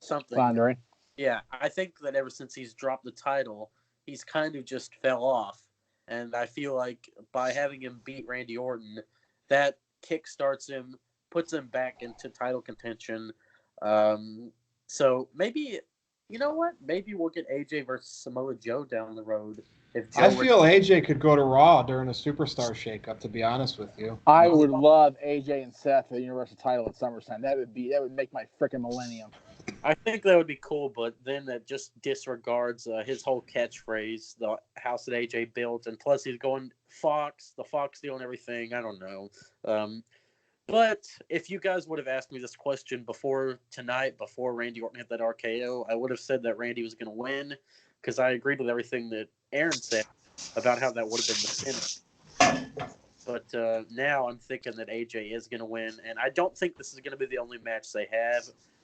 something. Floundering. Yeah, I think that ever since he's dropped the title, he's kind of just fell off. And I feel like by having him beat Randy Orton, that kickstarts him, puts him back into title contention. So maybe, you know what? Maybe we'll get AJ versus Samoa Joe down the road. I feel AJ could go to Raw during a Superstar shakeup, to be honest with you. I would love AJ and Seth for the Universal title at SummerSlam. That would make my freaking millennium. I think that would be cool, but then that just disregards his whole catchphrase, the house that AJ built, and plus he's going the Fox deal and everything. I don't know. But if you guys would have asked me this question before Randy Orton hit that RKO, I would have said that Randy was going to win because I agreed with everything that Aaron said about how that would have been the finish. But now I'm thinking that AJ is going to win, and I don't think this is going to be the only match they have.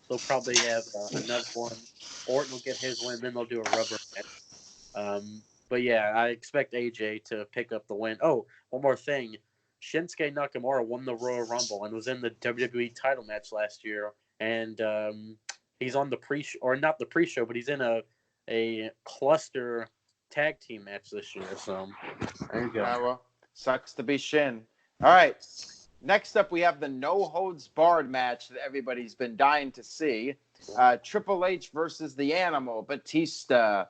They'll probably have another one. Orton will get his win, then they'll do a rubber match. But yeah, I expect AJ to pick up the win. Oh, one more thing. Shinsuke Nakamura won the Royal Rumble and was in the WWE title match last year. And he's on the not the pre-show, but he's in a cluster tag team match this year. So there you go. Well, sucks to be Shin. All right. Next up, we have the no-holds-barred match that everybody's been dying to see. Triple H versus the Animal, Batista.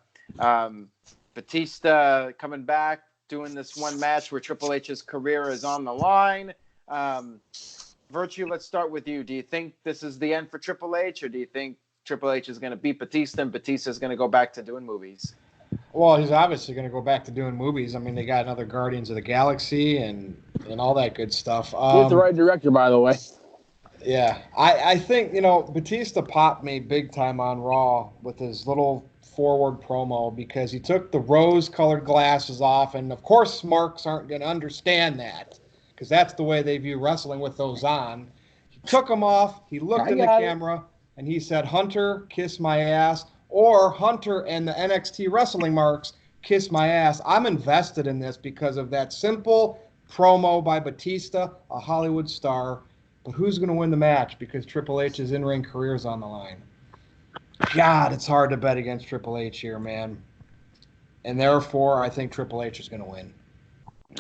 Batista coming back, doing this one match where Triple H's career is on the line. Virtue, let's start with you. Do you think this is the end for Triple H, or do you think Triple H is going to beat Batista and Batista is going to go back to doing movies? Well, he's obviously going to go back to doing movies. I mean, they got another Guardians of the Galaxy and all that good stuff. With the right director, by the way. Yeah. I think, Batista popped me big time on Raw with his little forward promo because he took the rose-colored glasses off, and, of course, marks aren't going to understand that because that's the way they view wrestling with those on. He took them off, he looked in the camera, and he said, "Hunter, kiss my ass," or "Hunter and the NXT wrestling marks, kiss my ass." I'm invested in this because of that simple promo by Batista, a Hollywood star. But who's going to win the match because Triple H's in-ring career is on the line? God, it's hard to bet against Triple H here, man. And therefore, I think Triple H is going to win.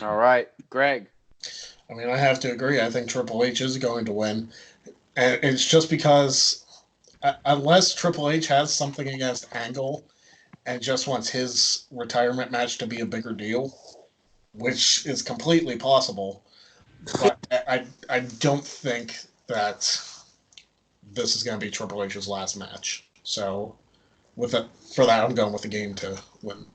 All right. Greg. I mean, I have to agree. I think Triple H is going to win. And it's just because unless Triple H has something against Angle and just wants his retirement match to be a bigger deal, which is completely possible, but I don't think that this is going to be Triple H's last match. So for that, I'm going with the Game to win.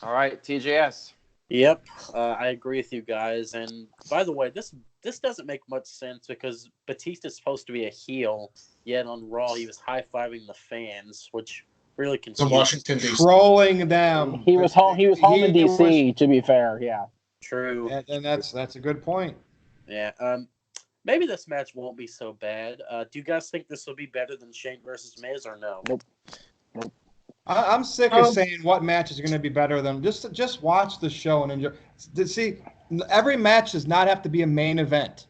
All right, TJS. Yep, I agree with you guys. And by the way, this doesn't make much sense because Batista's supposed to be a heel, yet on Raw he was high-fiving the fans, which really confused. In Washington, D.C. Trolling them. He was home in D.C., to be fair, yeah. True. And that's a good point. Yeah. Maybe this match won't be so bad. Do you guys think this will be better than Shane versus Miz or no? Nope. I'm sick of saying what matches are going to be better than just watch the show and enjoy. See, every match does not have to be a main event,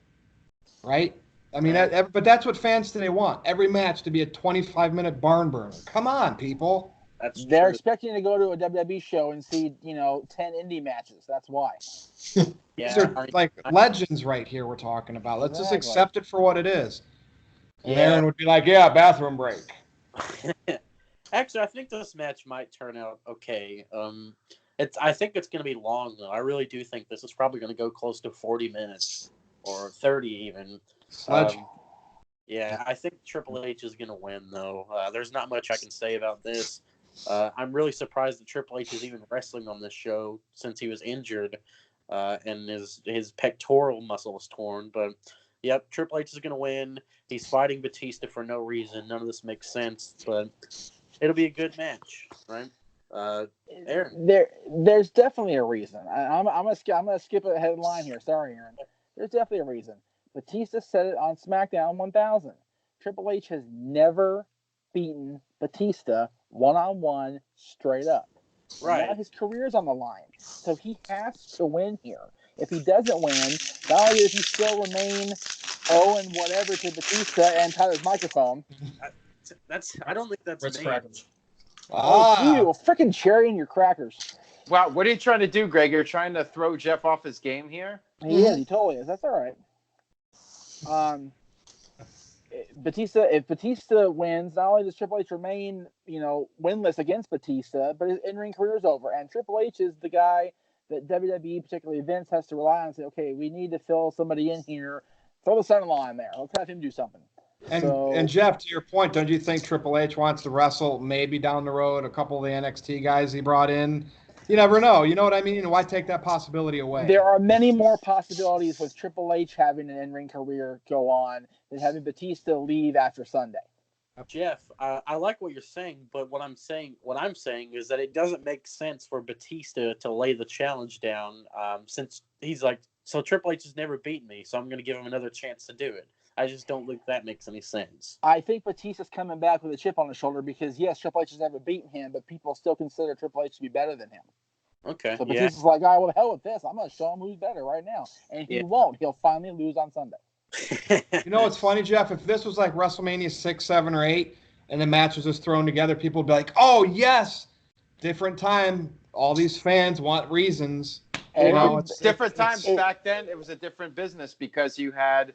right? I mean, but that's what fans today want. Every match to be a 25-minute barn burner. Come on, people. They're expecting to go to a WWE show and see 10 indie matches. That's why. Yeah, these are like legends right here we're talking about. Let's just accept it for what it is. And Aaron would be like, "Yeah, bathroom break." Actually, I think this match might turn out okay. I think it's going to be long, though. I really do think this is probably going to go close to 40 minutes or 30 even. Yeah, I think Triple H is going to win, though. There's not much I can say about this. I'm really surprised that Triple H is even wrestling on this show since he was injured and his pectoral muscle was torn. But, yep, Triple H is going to win. He's fighting Batista for no reason. None of this makes sense, but it'll be a good match, right? Aaron? There's definitely a reason. I'm gonna skip a headline here. Sorry, Aaron. There's definitely a reason. Batista said it on SmackDown 1000. Triple H has never beaten Batista one-on-one straight up. Right. Now his career's on the line, so he has to win here. If he doesn't win, not only does he still remain and whatever to Batista and Tyler's microphone. I don't think that's Ritz crackers. You freaking cherry in your crackers. Wow, what are you trying to do, Greg? You're trying to throw Jeff off his game here? He is. He totally is. That's all right. If Batista wins, not only does Triple H remain, winless against Batista, but his in-ring career is over. And Triple H is the guy that WWE, particularly Vince, has to rely on and say, okay, we need to fill somebody in here. Throw the son-in-law in there. Let's have him do something. And Jeff, to your point, don't you think Triple H wants to wrestle maybe down the road a couple of the NXT guys he brought in? You never know. You know what I mean? Why take that possibility away? There are many more possibilities with Triple H having an in-ring career go on than having Batista leave after Sunday. Jeff, I like what you're saying, but what I'm saying is that it doesn't make sense for Batista to lay the challenge down since he's like, so Triple H has never beaten me, so I'm going to give him another chance to do it. I just don't think that makes any sense. I think Batista's coming back with a chip on his shoulder because, yes, Triple H has never beaten him, but people still consider Triple H to be better than him. Okay. So Batista's like, all right, well, the hell with this. I'm going to show him who's better right now. And he won't. He'll finally lose on Sunday. You know what's funny, Jeff? If this was like WrestleMania 6, 7, or 8, and the match was just thrown together, people would be like, oh, yes, different time. All these fans want reasons. It's different times back then. It was a different business because you had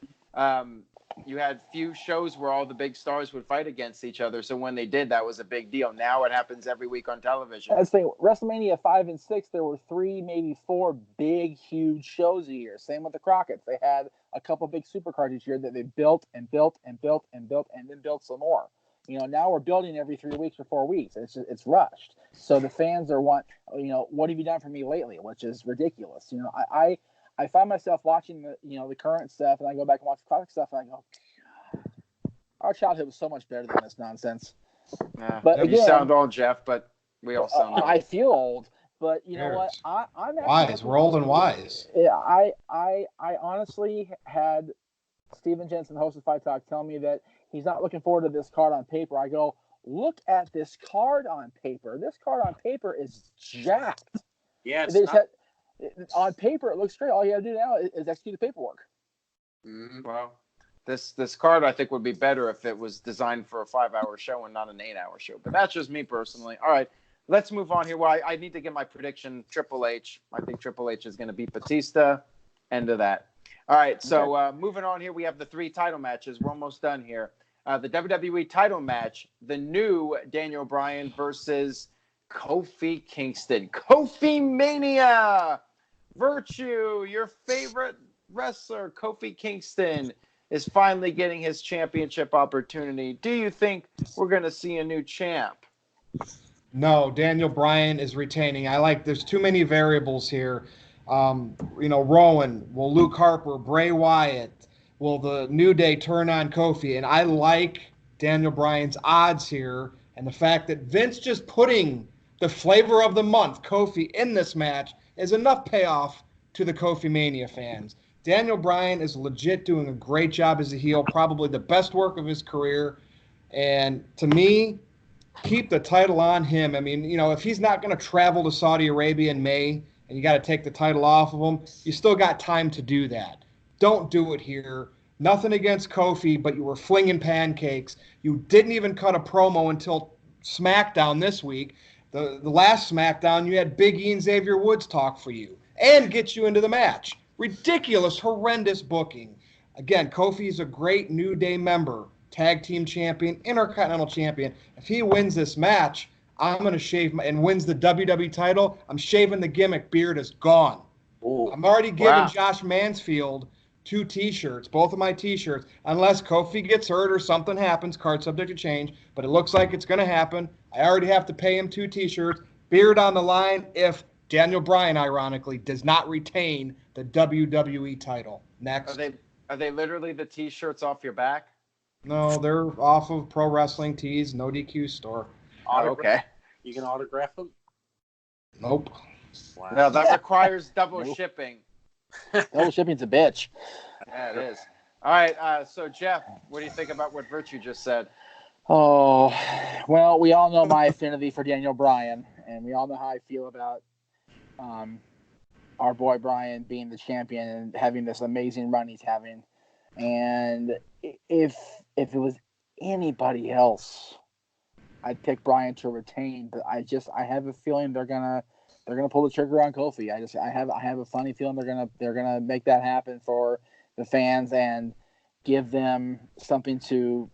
few shows where all the big stars would fight against each other. So when they did, that was a big deal. Now it happens every week on television. That's the thing. WrestleMania 5 and 6, there were 3, maybe 4 big, huge shows a year. Same with the Crockett's. They had a couple big supercards each year that they built and built and built and built and then built some more. Now we're building every 3 weeks or 4 weeks. It's rushed. So the fans are what have you done for me lately? Which is ridiculous. I find myself watching the current stuff, and I go back and watch the classic stuff, and I go, our childhood was so much better than this nonsense. But again, you sound old, Jeff, but we all sound old. I feel old, but you know what? I'm wise. We're old and wise. Yeah, I honestly had Steven Jensen, host of Fight Talk, tell me that he's not looking forward to this card on paper. I go, look at this card on paper. This card on paper is jacked. Yeah, on paper, it looks great. All you got to do now is execute the paperwork. Mm-hmm. Well, this card, I think, would be better if it was designed for a 5-hour show and not an 8-hour show. But that's just me personally. All right, let's move on here. Well, I need to get my prediction. Triple H. I think Triple H is going to beat Batista. End of that. All right, so moving on here, we have the 3 title matches. We're almost done here. the WWE title match, the new Daniel Bryan versus Kofi Kingston. Kofi Mania! Virtue, your favorite wrestler, Kofi Kingston, is finally getting his championship opportunity. Do you think we're going to see a new champ? No, Daniel Bryan is retaining. There's too many variables here. Rowan, will Luke Harper, Bray Wyatt, will the New Day turn on Kofi? And I like Daniel Bryan's odds here, and the fact that Vince just putting the flavor of the month, Kofi, in this match is enough payoff to the Kofi Mania fans. Daniel Bryan is legit doing a great job as a heel, probably the best work of his career. And to me, keep the title on him. I mean, if he's not going to travel to Saudi Arabia in May and you got to take the title off of him, you still got time to do that. Don't do it here. Nothing against Kofi, but you were flinging pancakes. You didn't even cut a promo until Smackdown this week. The last Smackdown, you had Big E and Xavier Woods talk for you and get you into the match. Ridiculous, horrendous booking. Again, Kofi is a great New Day member, tag team champion, Intercontinental champion. If he wins this match, I'm going to shave and wins the WWE title. I'm shaving the gimmick. Beard is gone. Ooh. I'm already giving Josh Mansfield 2 T-shirts, both of my T-shirts, unless Kofi gets hurt or something happens, card subject to change, but it looks like it's going to happen. I already have to pay him 2 T-shirts. Beard on the line if Daniel Bryan, ironically, does not retain the WWE title. Next. Are they literally the T-shirts off your back? No, they're off of Pro Wrestling Tees, NoDQ's store. Oh, okay. You can autograph them? Nope. Wow. No, that requires double shipping. Double shipping's a bitch. Yeah, it is. All right, so Jeff, what do you think about what Virtue just said? Oh, well, we all know my affinity for Daniel Bryan, and we all know how I feel about our boy Bryan being the champion and having this amazing run he's having. And if it was anybody else, I'd pick Bryan to retain. But I have a feeling they're gonna pull the trigger on Kofi. I have a funny feeling they're gonna make that happen for the fans and give them something to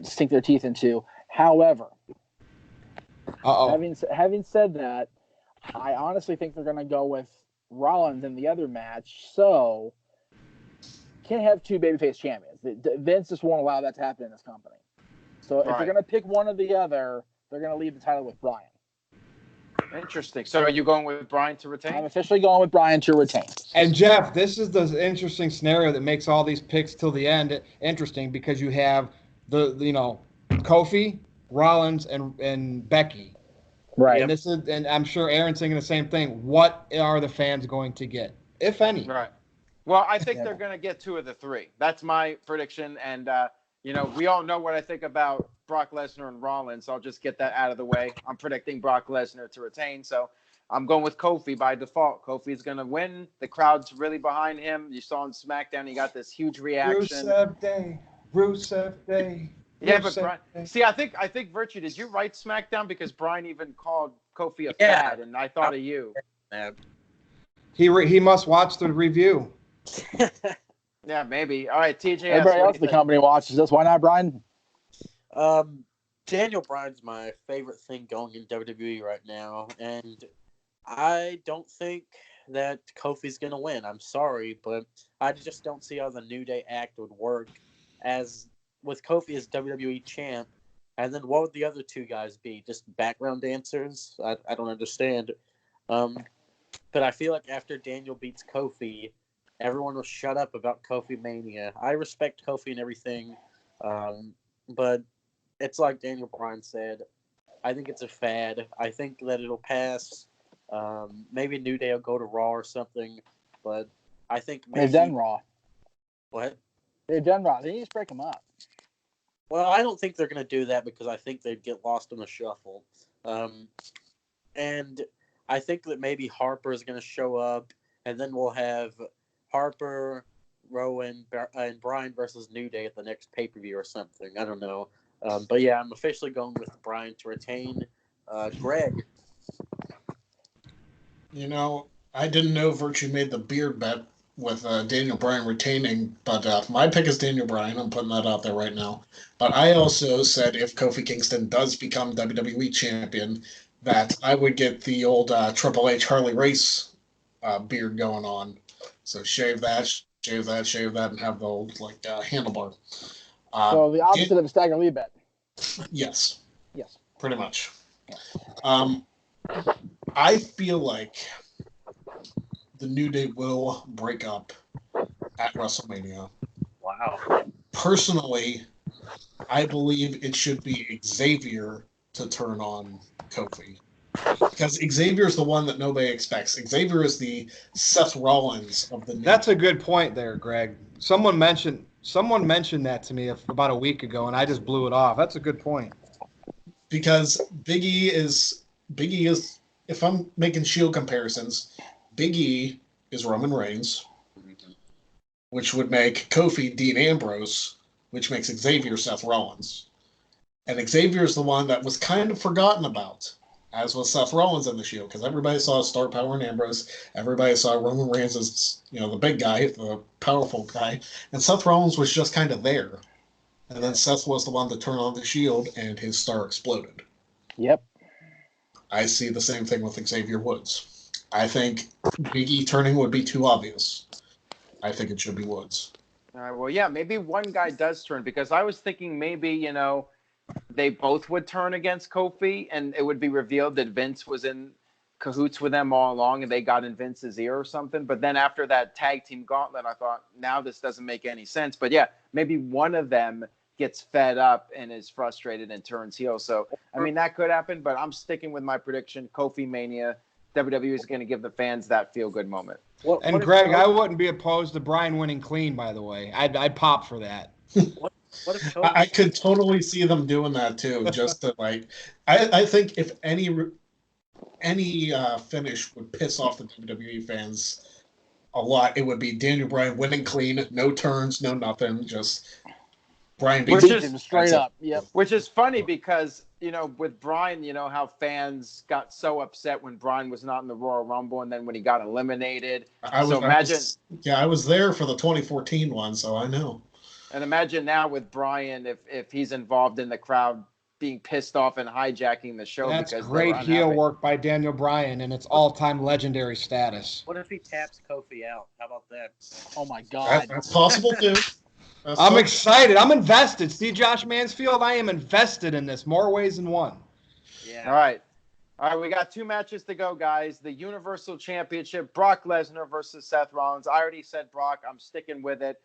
sink their teeth into. However, having said that, I honestly think they're going to go with Rollins in the other match. So, can't have 2 babyface champions. Vince just won't allow that to happen in this company. So, if they're going to pick one or the other, they're going to leave the title with Bryan. Interesting. So, are you going with Bryan to retain? I'm officially going with Bryan to retain. And Jeff, this is the interesting scenario that makes all these picks till the end interesting because you have Kofi, Rollins, and Becky. Right. And I'm sure Aaron's thinking the same thing. What are the fans going to get, if any? Right. Well, I think they're going to get 2 of the 3. That's my prediction. And, we all know what I think about Brock Lesnar and Rollins. So I'll just get that out of the way. I'm predicting Brock Lesnar to retain. So I'm going with Kofi by default. Kofi's going to win. The crowd's really behind him. You saw on SmackDown, he got this huge reaction. Rusev Day. Yeah, but Bryan, see, I think Virtue, did you write SmackDown? Because Bryan even called Kofi a fad, and I thought of you. He must watch the review. Yeah, maybe. All right, TJ. Everybody else in the company watches this. Why not, Bryan? Daniel Bryan's my favorite thing going in WWE right now, and I don't think that Kofi's going to win. I'm sorry, but I just don't see how the New Day act would work as with Kofi as WWE champ, and then what would the other 2 guys be? Just background dancers? I don't understand. But I feel like after Daniel beats Kofi, everyone will shut up about Kofi Mania. I respect Kofi and everything, but it's like Daniel Bryan said. I think it's a fad. I think that it'll pass. Maybe New Day will go to Raw or something, but I think maybe... They've done Raw. What? They've done Raw. They need to break them up. Well, I don't think they're going to do that because I think they'd get lost in the shuffle. And I think that maybe Harper is going to show up, and then we'll have Harper, Rowan, and Bryan versus New Day at the next pay-per-view or something. I don't know. But yeah, I'm officially going with Bryan to retain. Greg? I didn't know Virtue made the beard bet with Daniel Bryan retaining, but my pick is Daniel Bryan. I'm putting that out there right now. But I also said if Kofi Kingston does become WWE champion, that I would get the old Triple H Harley Race beard going on. So shave that, and have the old handlebar. So the opposite of a Stagger Lee bet. Yes. Yes. Pretty much. I feel like the New Day will break up at WrestleMania. Wow. Personally, I believe it should be Xavier to turn on Kofi. Because Xavier is the one that nobody expects. Xavier is the Seth Rollins of the New That's Day. a good point there, Greg. Someone mentioned that to me about a week ago, and I just blew it off. That's a good point. Because Big E is, if I'm making Shield comparisons, Big E is Roman Reigns, which would make Kofi Dean Ambrose, which makes Xavier Seth Rollins. And Xavier is the one that was kind of forgotten about, as was Seth Rollins in the Shield, because everybody saw star power in Ambrose. Everybody saw Roman Reigns as, the big guy, the powerful guy. And Seth Rollins was just kind of there. And then Seth was the one to turn on the Shield, and his star exploded. Yep. I see the same thing with Xavier Woods. I think Big E turning would be too obvious. I think it should be Woods. All right, well, yeah, maybe one guy does turn, because I was thinking maybe, they both would turn against Kofi, and it would be revealed that Vince was in cahoots with them all along, and they got in Vince's ear or something. But then after that tag team gauntlet, I thought, now this doesn't make any sense. But yeah, maybe one of them gets fed up and is frustrated and turns heel. So, I mean, that could happen, but I'm sticking with my prediction. Kofi Mania, WWE is going to give the fans that feel-good moment. And Greg, I wouldn't be opposed to Bryan winning clean, by the way. I'd pop for that. What if Kofi... I could totally see them doing that too. Just to I think if any finish would piss off the WWE fans a lot, it would be Daniel Bryan winning clean, no turns, no nothing, just Bryan beats him straight up. Yep. Which is funny because with Bryan, how fans got so upset when Bryan was not in the Royal Rumble, and then when he got eliminated. I was there for the 2014 one, so I know. And imagine now with Bryan, if he's involved in the crowd being pissed off and hijacking the show. That's because great heel work by Daniel Bryan, and it's all-time legendary status. What if he taps Kofi out? How about that? Oh, my God. That's possible, too. I'm excited. I'm invested. See, Josh Mansfield, I am invested in this more ways than one. Yeah. All right, we got 2 matches to go, guys. The Universal Championship, Brock Lesnar versus Seth Rollins. I already said Brock. I'm sticking with it.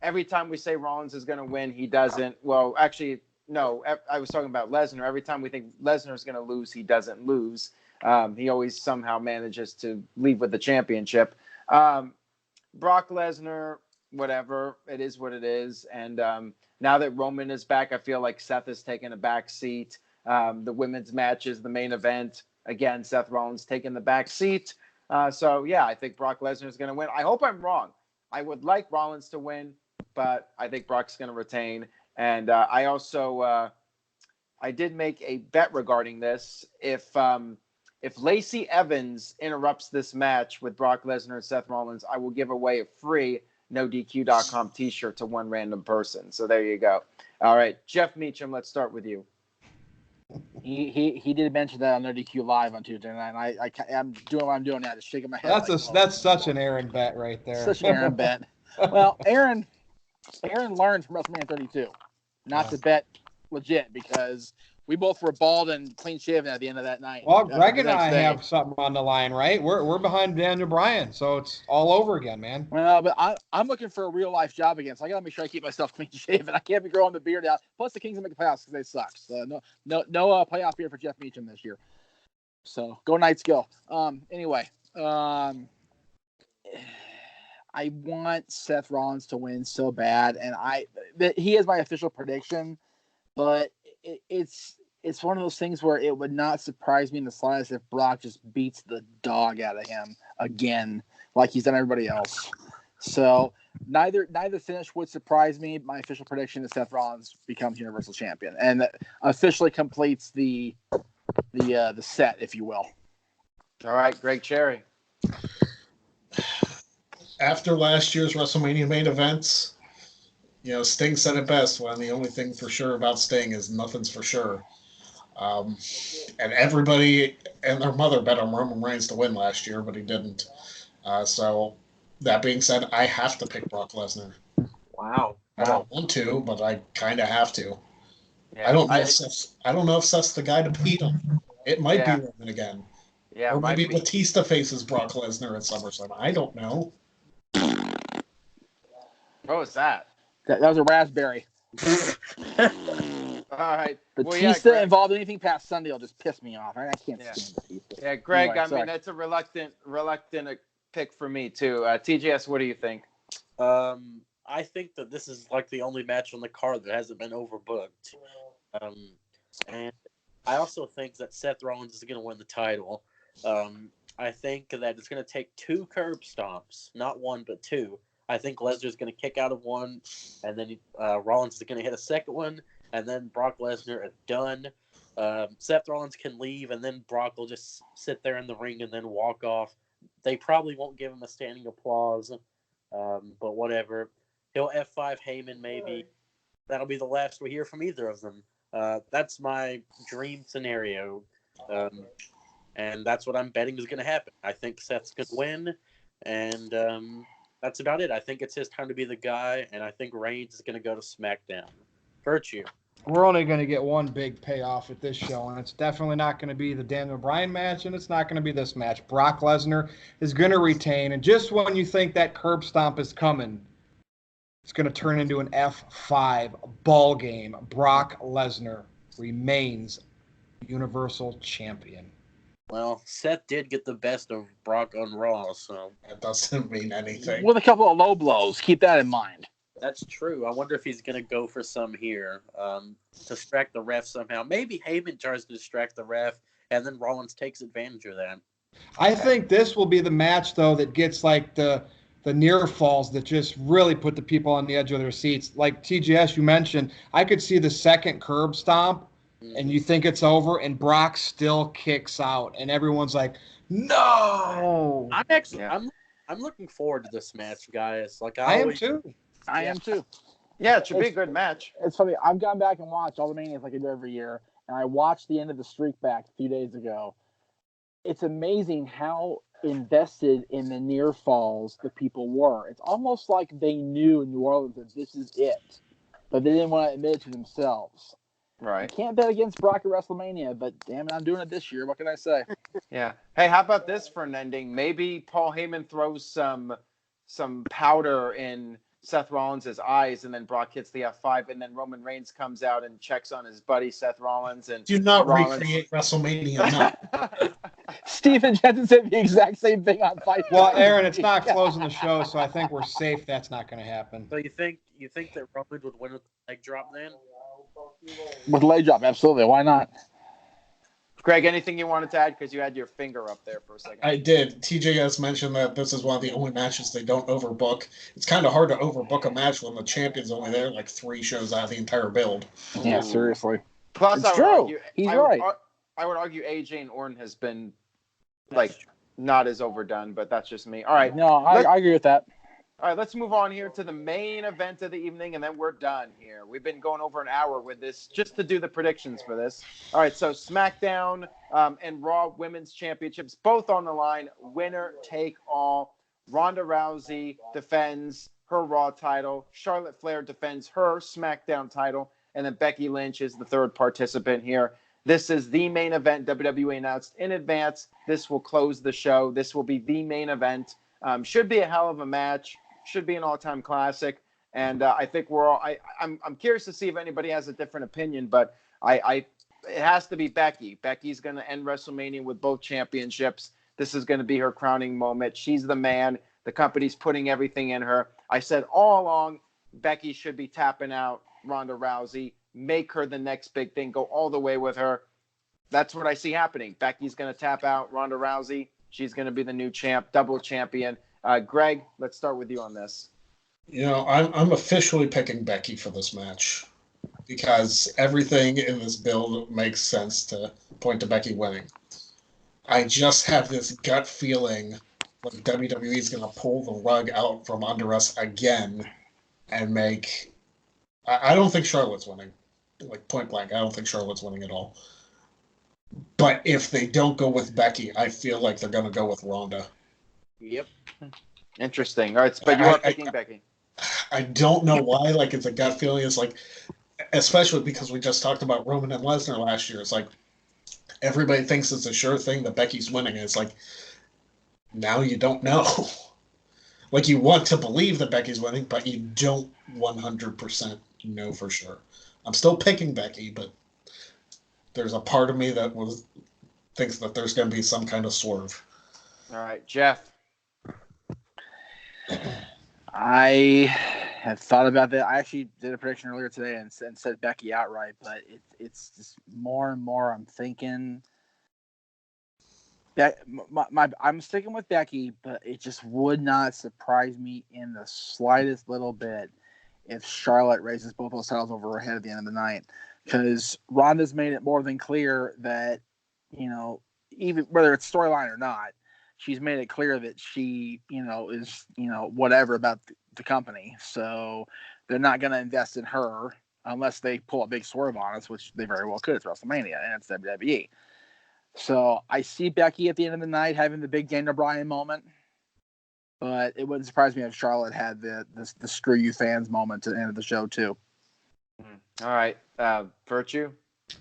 Every time we say Rollins is going to win, he doesn't. Well, actually, no, I was talking about Lesnar. Every time we think Lesnar is going to lose, he doesn't lose. He always somehow manages to leave with the championship. Brock Lesnar, whatever, it is what it is. And now that Roman is back, I feel like Seth has taken a back seat. The women's match is the main event. Again, Seth Rollins taking the back seat. So, yeah, I think Brock Lesnar is going to win. I hope I'm wrong. I would like Rollins to win, but I think Brock's going to retain. And I also I did make a bet regarding this. If Lacey Evans interrupts this match with Brock Lesnar and Seth Rollins, I will give away a free NoDQ.com T-shirt to one random person. So there you go. All right, Jeff Meacham, let's start with you. He did mention that on NoDQ Live on Tuesday night, and I'm doing what I'm doing now, just shaking my head. That's such an Aaron bet right there. Such an Aaron bet. Well, Aaron learned from WrestleMania 32 not to bet legit, because we both were bald and clean shaven at the end of that night. Well, Greg and I have something on the line, right? We're behind Daniel Bryan, so it's all over again, man. Well, but I'm looking for a real life job again, so I gotta make sure I keep myself clean shaven. I can't be growing the beard out. Plus, the Kingston make the playoffs because they suck. So no playoff beard for Jeff Meacham this year. So go Knights, go. Anyway, I want Seth Rollins to win so bad, and he is my official prediction, but it's one of those things where it would not surprise me in the slightest if Brock just beats the dog out of him again, like he's done everybody else. So neither finish would surprise me. My official prediction is Seth Rollins becomes Universal Champion and officially completes the set, if you will. All right, Greg Cherry. after last year's WrestleMania main events, Sting said it best when the only thing for sure about Sting is nothing's for sure. And everybody and their mother bet on Roman Reigns to win last year, but he didn't. So that being said, I have to pick Brock Lesnar. Wow. I don't want to, but I kind of have to. Yeah, I don't know if Seth's the guy to beat him. It might be Roman again. Yeah, or maybe Batista faces Brock Lesnar at SummerSlam. I don't know. What was that? That was a raspberry. All right. Batista involved in anything past Sunday will just piss me off. I can't stand Batista. Yeah, Greg, anyway, I mean, that's a reluctant pick for me, too. TJS, what do you think? I think that this is like the only match on the card that hasn't been overbooked. And I also think that Seth Rollins is going to win the title. I think that it's going to take 2 curb stomps, not 1, but 2. I think Lesnar's going to kick out of one, and then Rollins is going to hit a second one, and then Brock Lesnar is done. Seth Rollins can leave, and then Brock will just sit there in the ring and then walk off. They probably won't give him a standing applause, but whatever. He'll F5 Heyman maybe. That'll be the last we hear from either of them. That's my dream scenario, and that's what I'm betting is going to happen. I think Seth's going to win, and that's about it. I think it's his time to be the guy, and I think Reigns is going to go to SmackDown. Virtue. We're only going to get one big payoff at this show, and it's definitely not going to be the Daniel Bryan match, and it's not going to be this match. Brock Lesnar is going to retain, and just when you think that curb stomp is coming, it's going to turn into an F5 ball game. Brock Lesnar remains Universal Champion. Well, Seth did get the best of Brock on Raw, so that doesn't mean anything. With a couple of low blows, keep that in mind. That's true. I wonder if he's going to go for some here to distract the ref somehow. Maybe Heyman tries to distract the ref, and then Rollins takes advantage of that. I think this will be the match, though, that gets like the near falls that just really put the people on the edge of their seats. Like TGS, you mentioned, I could see the second curb stomp, and you think it's over, and Brock still kicks out, and everyone's like, "No!" I'm looking forward to this match, guys. Like I am too. Yeah, it should be a good match. It's funny. I've gone back and watched all the Manias like I do every year, and I watched the end of the streak back a few days ago. It's amazing how invested in the near falls the people were. It's almost like they knew in New Orleans that this is it, but they didn't want to admit it to themselves. Right. I can't bet against Brock at WrestleMania, but damn it, I'm doing it this year. What can I say? Yeah. Hey, how about this for an ending? Maybe Paul Heyman throws some powder in Seth Rollins' eyes, and then Brock hits the F5, and then Roman Reigns comes out and checks on his buddy Seth Rollins. And do not recreate WrestleMania. No. Stephen Jensen said the exact same thing on Fight. Well, Aaron, it's not closing the show, so I think we're safe. That's not going to happen. So you think that Roman would win with a leg drop then? With leg drop, absolutely. Why not? Greg, anything you wanted to add? Because you had your finger up there for a second. I did. TJS mentioned that this is one of the only matches they don't overbook. It's kind of hard to overbook a match when the champion's only there like 3 shows out of the entire build. Yeah, seriously. Plus, it's true. He's right. I would argue AJ and Orton has been not as overdone, but that's just me. All right. No, I agree with that. All right, let's move on here to the main event of the evening, and then we're done here. We've been going over an hour with this just to do the predictions for this. All right, so SmackDown and Raw Women's Championships, both on the line. Winner take all. Ronda Rousey defends her Raw title. Charlotte Flair defends her SmackDown title. And then Becky Lynch is the third participant here. This is the main event WWE announced in advance. This will close the show. This will be the main event. Should be a hell of a match. Should be an all-time classic, and I think we're all. I'm curious to see if anybody has a different opinion, but it has to be Becky. Becky's going to end WrestleMania with both championships. This is going to be her crowning moment. She's the man. The company's putting everything in her. I said all along, Becky should be tapping out Ronda Rousey, make her the next big thing, go all the way with her. That's what I see happening. Becky's going to tap out Ronda Rousey. She's going to be the new champ, double champion. Greg, let's start with you on this. I'm officially picking Becky for this match because everything in this build makes sense to point to Becky winning. I just have this gut feeling like WWE is going to pull the rug out from under us again and make. I don't think Charlotte's winning. Like, point blank, I don't think Charlotte's winning at all. But if they don't go with Becky, I feel like they're going to go with Ronda. Yep. Interesting. All right, but you are picking Becky. I don't know why. Like, it's a gut feeling. It's like, especially because we just talked about Roman and Lesnar last year. It's like everybody thinks it's a sure thing that Becky's winning. And it's like, now you don't know. Like, you want to believe that Becky's winning, but you don't 100% know for sure. I'm still picking Becky, but there's a part of me that thinks that there's going to be some kind of swerve. All right, Jeff. I have thought about that. I actually did a prediction earlier today and said Becky outright, but it's just more and more I'm thinking that I'm sticking with Becky, but it just would not surprise me in the slightest little bit if Charlotte raises both those titles over her head at the end of the night. Because Ronda's made it more than clear that, even whether it's storyline or not, she's made it clear that she, is, whatever about the company. So they're not going to invest in her unless they pull a big swerve on us, which they very well could. It's WrestleMania and it's WWE. So I see Becky at the end of the night having the big Daniel Bryan moment. But it wouldn't surprise me if Charlotte had the screw you fans moment at the end of the show too. All right, Virtue.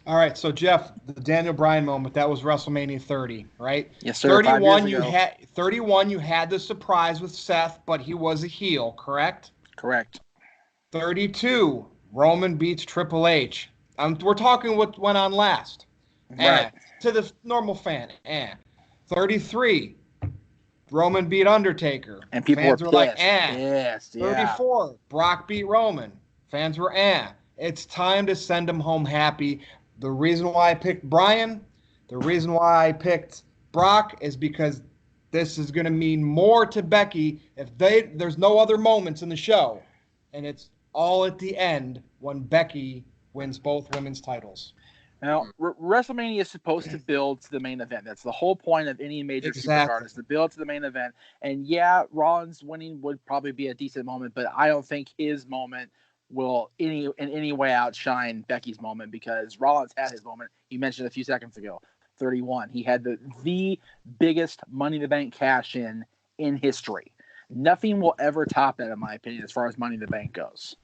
All right, so Jeff, the Daniel Bryan moment, that was WrestleMania 30, right? Yes, sir. 31, you had the surprise with Seth, but he was a heel, correct? Correct. 32, Roman beats Triple H. We're talking what went on last. Right. To the normal fan. 33, Roman beat Undertaker. And people Fans were like, pissed. 34, Brock beat Roman. Fans were, It's time to send him home happy. The reason why I picked Bryan, the reason why I picked Brock is because this is going to mean more to Becky if there's no other moments in the show. And it's all at the end when Becky wins both women's titles. Now, WrestleMania is supposed to build to the main event. That's the whole point of any major supercard is to build to the main event. And yeah, Rollins winning would probably be a decent moment, but I don't think his moment will in any way outshine Becky's moment because Rollins had his moment. You mentioned a few seconds ago, 31. He had the biggest Money in the Bank cash in history. Nothing will ever top that, in my opinion, as far as Money in the Bank goes.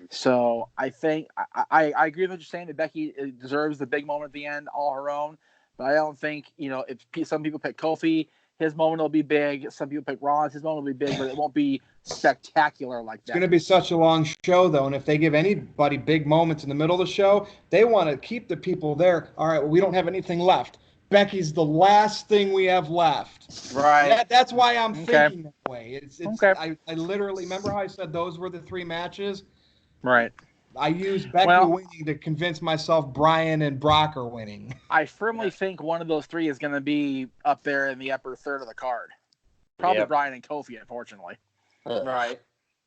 So I think I agree with what you're saying that Becky deserves the big moment at the end, all her own. But I don't think, if some people pick Kofi, his moment will be big. Some people pick Rollins, his moment will be big, but it won't be spectacular like that. It's going to be such a long show, though, and if they give anybody big moments in the middle of the show, they want to keep the people there. All right, well, we don't have anything left. Becky's the last thing we have left. Right. That's why I'm thinking that way. It's okay. I literally, remember how I said those were the three matches? Right. I used Becky winning to convince myself Bryan and Brock are winning. I firmly think one of those three is going to be up there in the upper third of the card. Probably Bryan and Kofi, unfortunately. Right.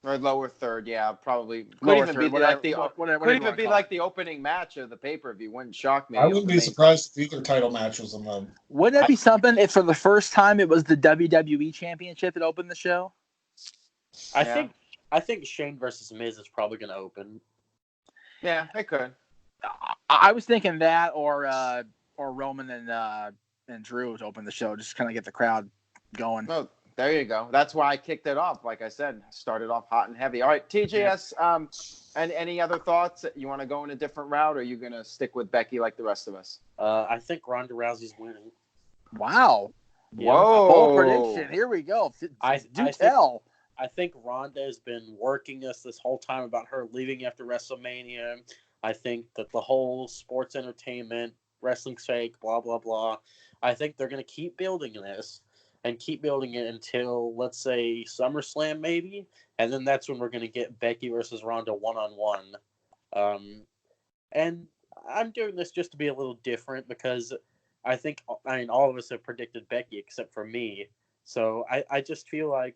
Or lower third, yeah, probably. Could even be like the opening match of the pay-per-view. Wouldn't shock me. I wouldn't be surprised if either title match was in the... Wouldn't it be something if for the first time it was the WWE Championship that opened the show? I think Shane versus Miz is probably going to open. Yeah, it could. I was thinking that or Roman and Drew to open the show, just kind of get the crowd going. Oh, there you go. That's why I kicked it off. Like I said, started off hot and heavy. All right, TJS. And any other thoughts? You want to go in a different route, or are you going to stick with Becky like the rest of us? I think Ronda Rousey's winning. Wow. Yeah. Whoa. Bold prediction. Here we go. Tell. I think Ronda has been working us this whole time about her leaving after WrestleMania. I think that the whole sports entertainment, wrestling's fake, blah, blah, blah. I think they're going to keep building this and keep building it until, let's say, SummerSlam maybe. And then that's when we're going to get Becky versus Ronda one-on-one. And I'm doing this just to be a little different because all of us have predicted Becky except for me. So I just feel like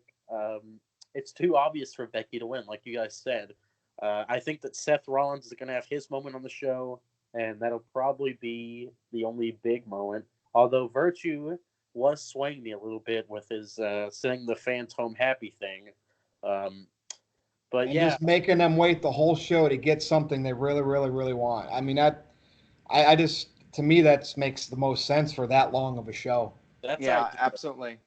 it's too obvious for Becky to win, like you guys said. I think that Seth Rollins is going to have his moment on the show, and that'll probably be the only big moment. Although Virtue was swaying me a little bit with his sending the fans home happy thing. But and yeah, just making them wait the whole show to get something they really, really, really want. I mean, I just, to me, that makes the most sense for that long of a show. that's Yeah, ideal. absolutely.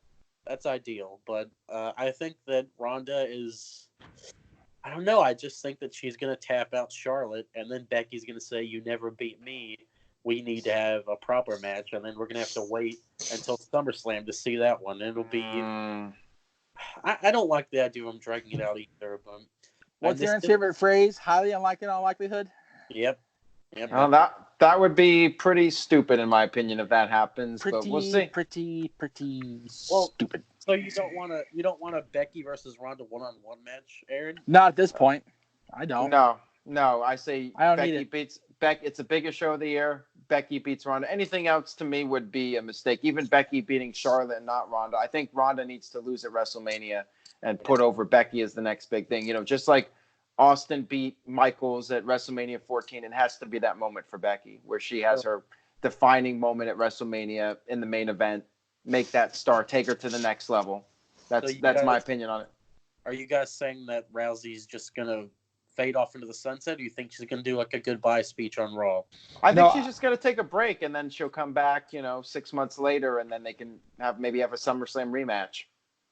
That's ideal. But I think that Ronda is. I don't know. I just think that she's going to tap out Charlotte, and then Becky's going to say, "You never beat me. We need to have a proper match," and then we're going to have to wait until SummerSlam to see that one. And it'll be. I don't like the idea of them dragging it out either. But What's Aaron's favorite phrase? Highly unlikely, unlikelihood. Yep. Well, that would be pretty stupid in my opinion if that happens. But we'll see. Pretty stupid. So you don't want a Becky versus Ronda one-on-one match, Aaron? Not at this point. I don't. No. I say I don't Becky need it. beats Becky. It's the biggest show of the year. Becky beats Ronda. Anything else to me would be a mistake. Even Becky beating Charlotte and not Ronda. I think Ronda needs to lose at WrestleMania and put over Becky as the next big thing. You know, just like Austin beat Michaels at WrestleMania 14, it has to be that moment for Becky where she has her defining moment at WrestleMania in the main event. Make that star, take her to the next level. That's my opinion on it. Are you guys saying that Rousey's just gonna fade off into the sunset? Or do you think she's gonna do like a goodbye speech on Raw? I think she's just gonna take a break and then she'll come back, 6 months later, and then they can maybe have a SummerSlam rematch.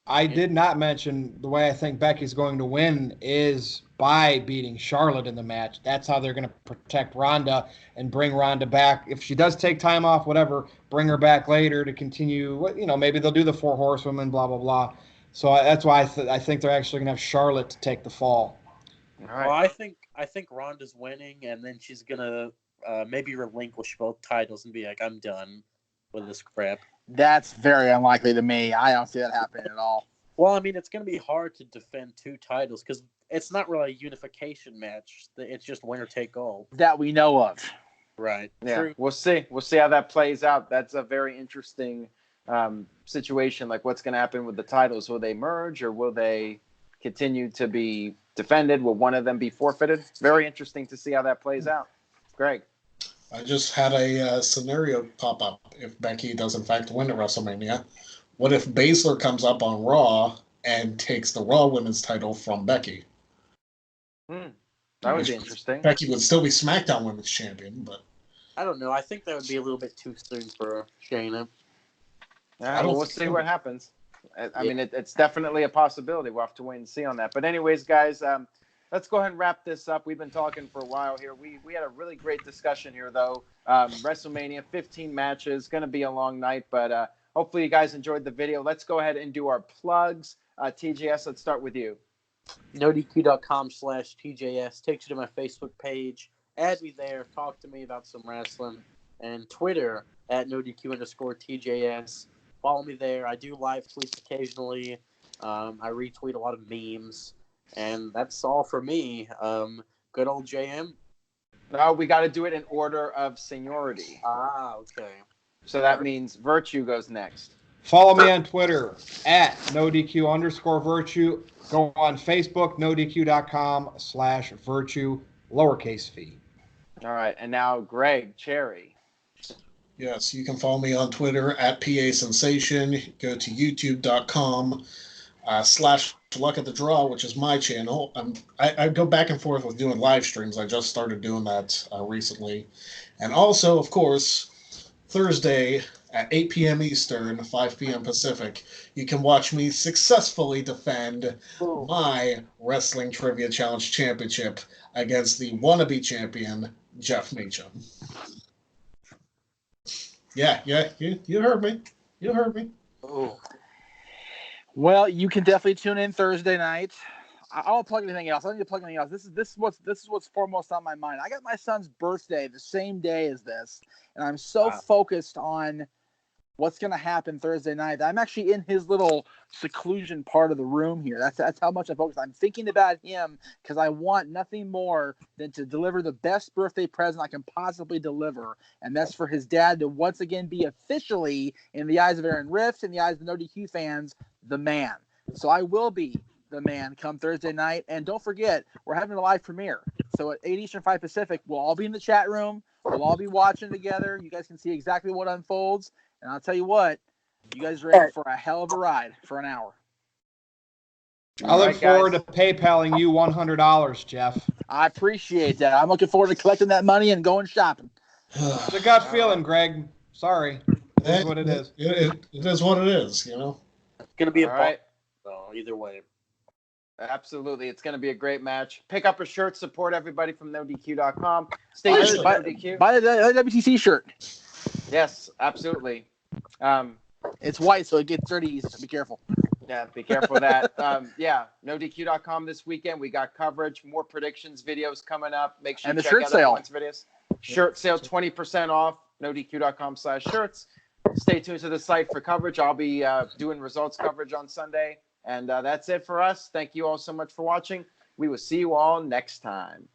I did not mention the way I think Becky's going to win is by beating Charlotte in the match. That's how they're going to protect Ronda and bring Ronda back. If she does take time off, whatever, bring her back later to continue. Maybe they'll do the 4 horsewomen, blah, blah, blah. So that's why I think they're actually going to have Charlotte to take the fall. All right. Well, I think Ronda's winning, and then she's going to maybe relinquish both titles and be like, I'm done with this crap. That's very unlikely to me. I don't see that happening at all. Well, I mean, it's going to be hard to defend 2 titles because it's not really a unification match. It's just winner take all. That we know of. Right. Yeah. True. We'll see. We'll see how that plays out. That's a very interesting situation. Like, what's going to happen with the titles? Will they merge or will they continue to be defended? Will one of them be forfeited? Very interesting to see how that plays out. Greg. I just had a scenario pop up. If Becky does in fact win at WrestleMania, what if Baszler comes up on Raw and takes the Raw Women's title from Becky? That would be interesting. Becky would still be SmackDown Women's Champion, but I don't know. I think that would be a little bit too soon for Shayna. We'll see what happens. I mean, it's definitely a possibility. We'll have to wait and see on that. But anyways, guys, let's go ahead and wrap this up. We've been talking for a while here. We had a really great discussion here, though. WrestleMania, 15 matches, going to be a long night, but hopefully you guys enjoyed the video. Let's go ahead and do our plugs. TJS, let's start with you. NoDQ.com/TJS takes you to my Facebook page. Add me there. Talk to me about some wrestling. And Twitter @NoDQ_TJS. Follow me there. I do live tweets occasionally. I retweet a lot of memes. And that's all for me. Good old JM. No, we got to do it in order of seniority. Ah, okay. So that means Virtue goes next. Follow me on Twitter @NoDQ_Virtue. Go on Facebook, NoDQ.com/Virtue, lowercase v. All right. And now Greg Cherry. yes, you can follow me on Twitter @PASensation. Go to youtube.com/Luck at the Draw, which is my channel. I go back and forth with doing live streams. I just started doing that recently. And also, of course, Thursday at 8 p.m. Eastern, 5 p.m. Pacific, you can watch me successfully defend my Wrestling Trivia Challenge Championship against the wannabe champion, Jeff Meacham. Yeah, you heard me. You heard me. Oh. Well, you can definitely tune in Thursday night. I don't plug anything else. I don't need to plug anything else. This is what's foremost on my mind. I got my son's birthday the same day as this, and I'm so focused on what's going to happen Thursday night. I'm actually in his little seclusion part of the room here. That's how much I'm focused. I'm thinking about him because I want nothing more than to deliver the best birthday present I can possibly deliver, and that's for his dad to once again be officially, in the eyes of Aaron Rift, in the eyes of the NoDQ fans, the man. So I will be the man come Thursday night. And don't forget, we're having a live premiere. So at 8 Eastern, 5 Pacific, we'll all be in the chat room. We'll all be watching together. You guys can see exactly what unfolds. And I'll tell you what, You guys are in for a hell of a ride for an hour. I look forward to PayPaling you $100, Jeff. I appreciate that. I'm looking forward to collecting that money and going shopping. It's a gut feeling, Greg. Sorry. It is what it is. It is what it is, you know? It's going to be All right. So either way. Absolutely. It's going to be a great match. Pick up a shirt. Support everybody from NoDQ.com. Stay tuned to NoDQ. Buy the WTC shirt. Yes, absolutely. It's white, so it gets dirty easy, so be careful. Yeah, be careful of that. NoDQ.com this weekend. We got coverage, more predictions, videos coming up. Make sure you check out everyone's videos. Shirt sale 20% off. NoDQ.com/shirts. Stay tuned to the site for coverage. I'll be doing results coverage on Sunday. And that's it for us. Thank you all so much for watching. We will see you all next time.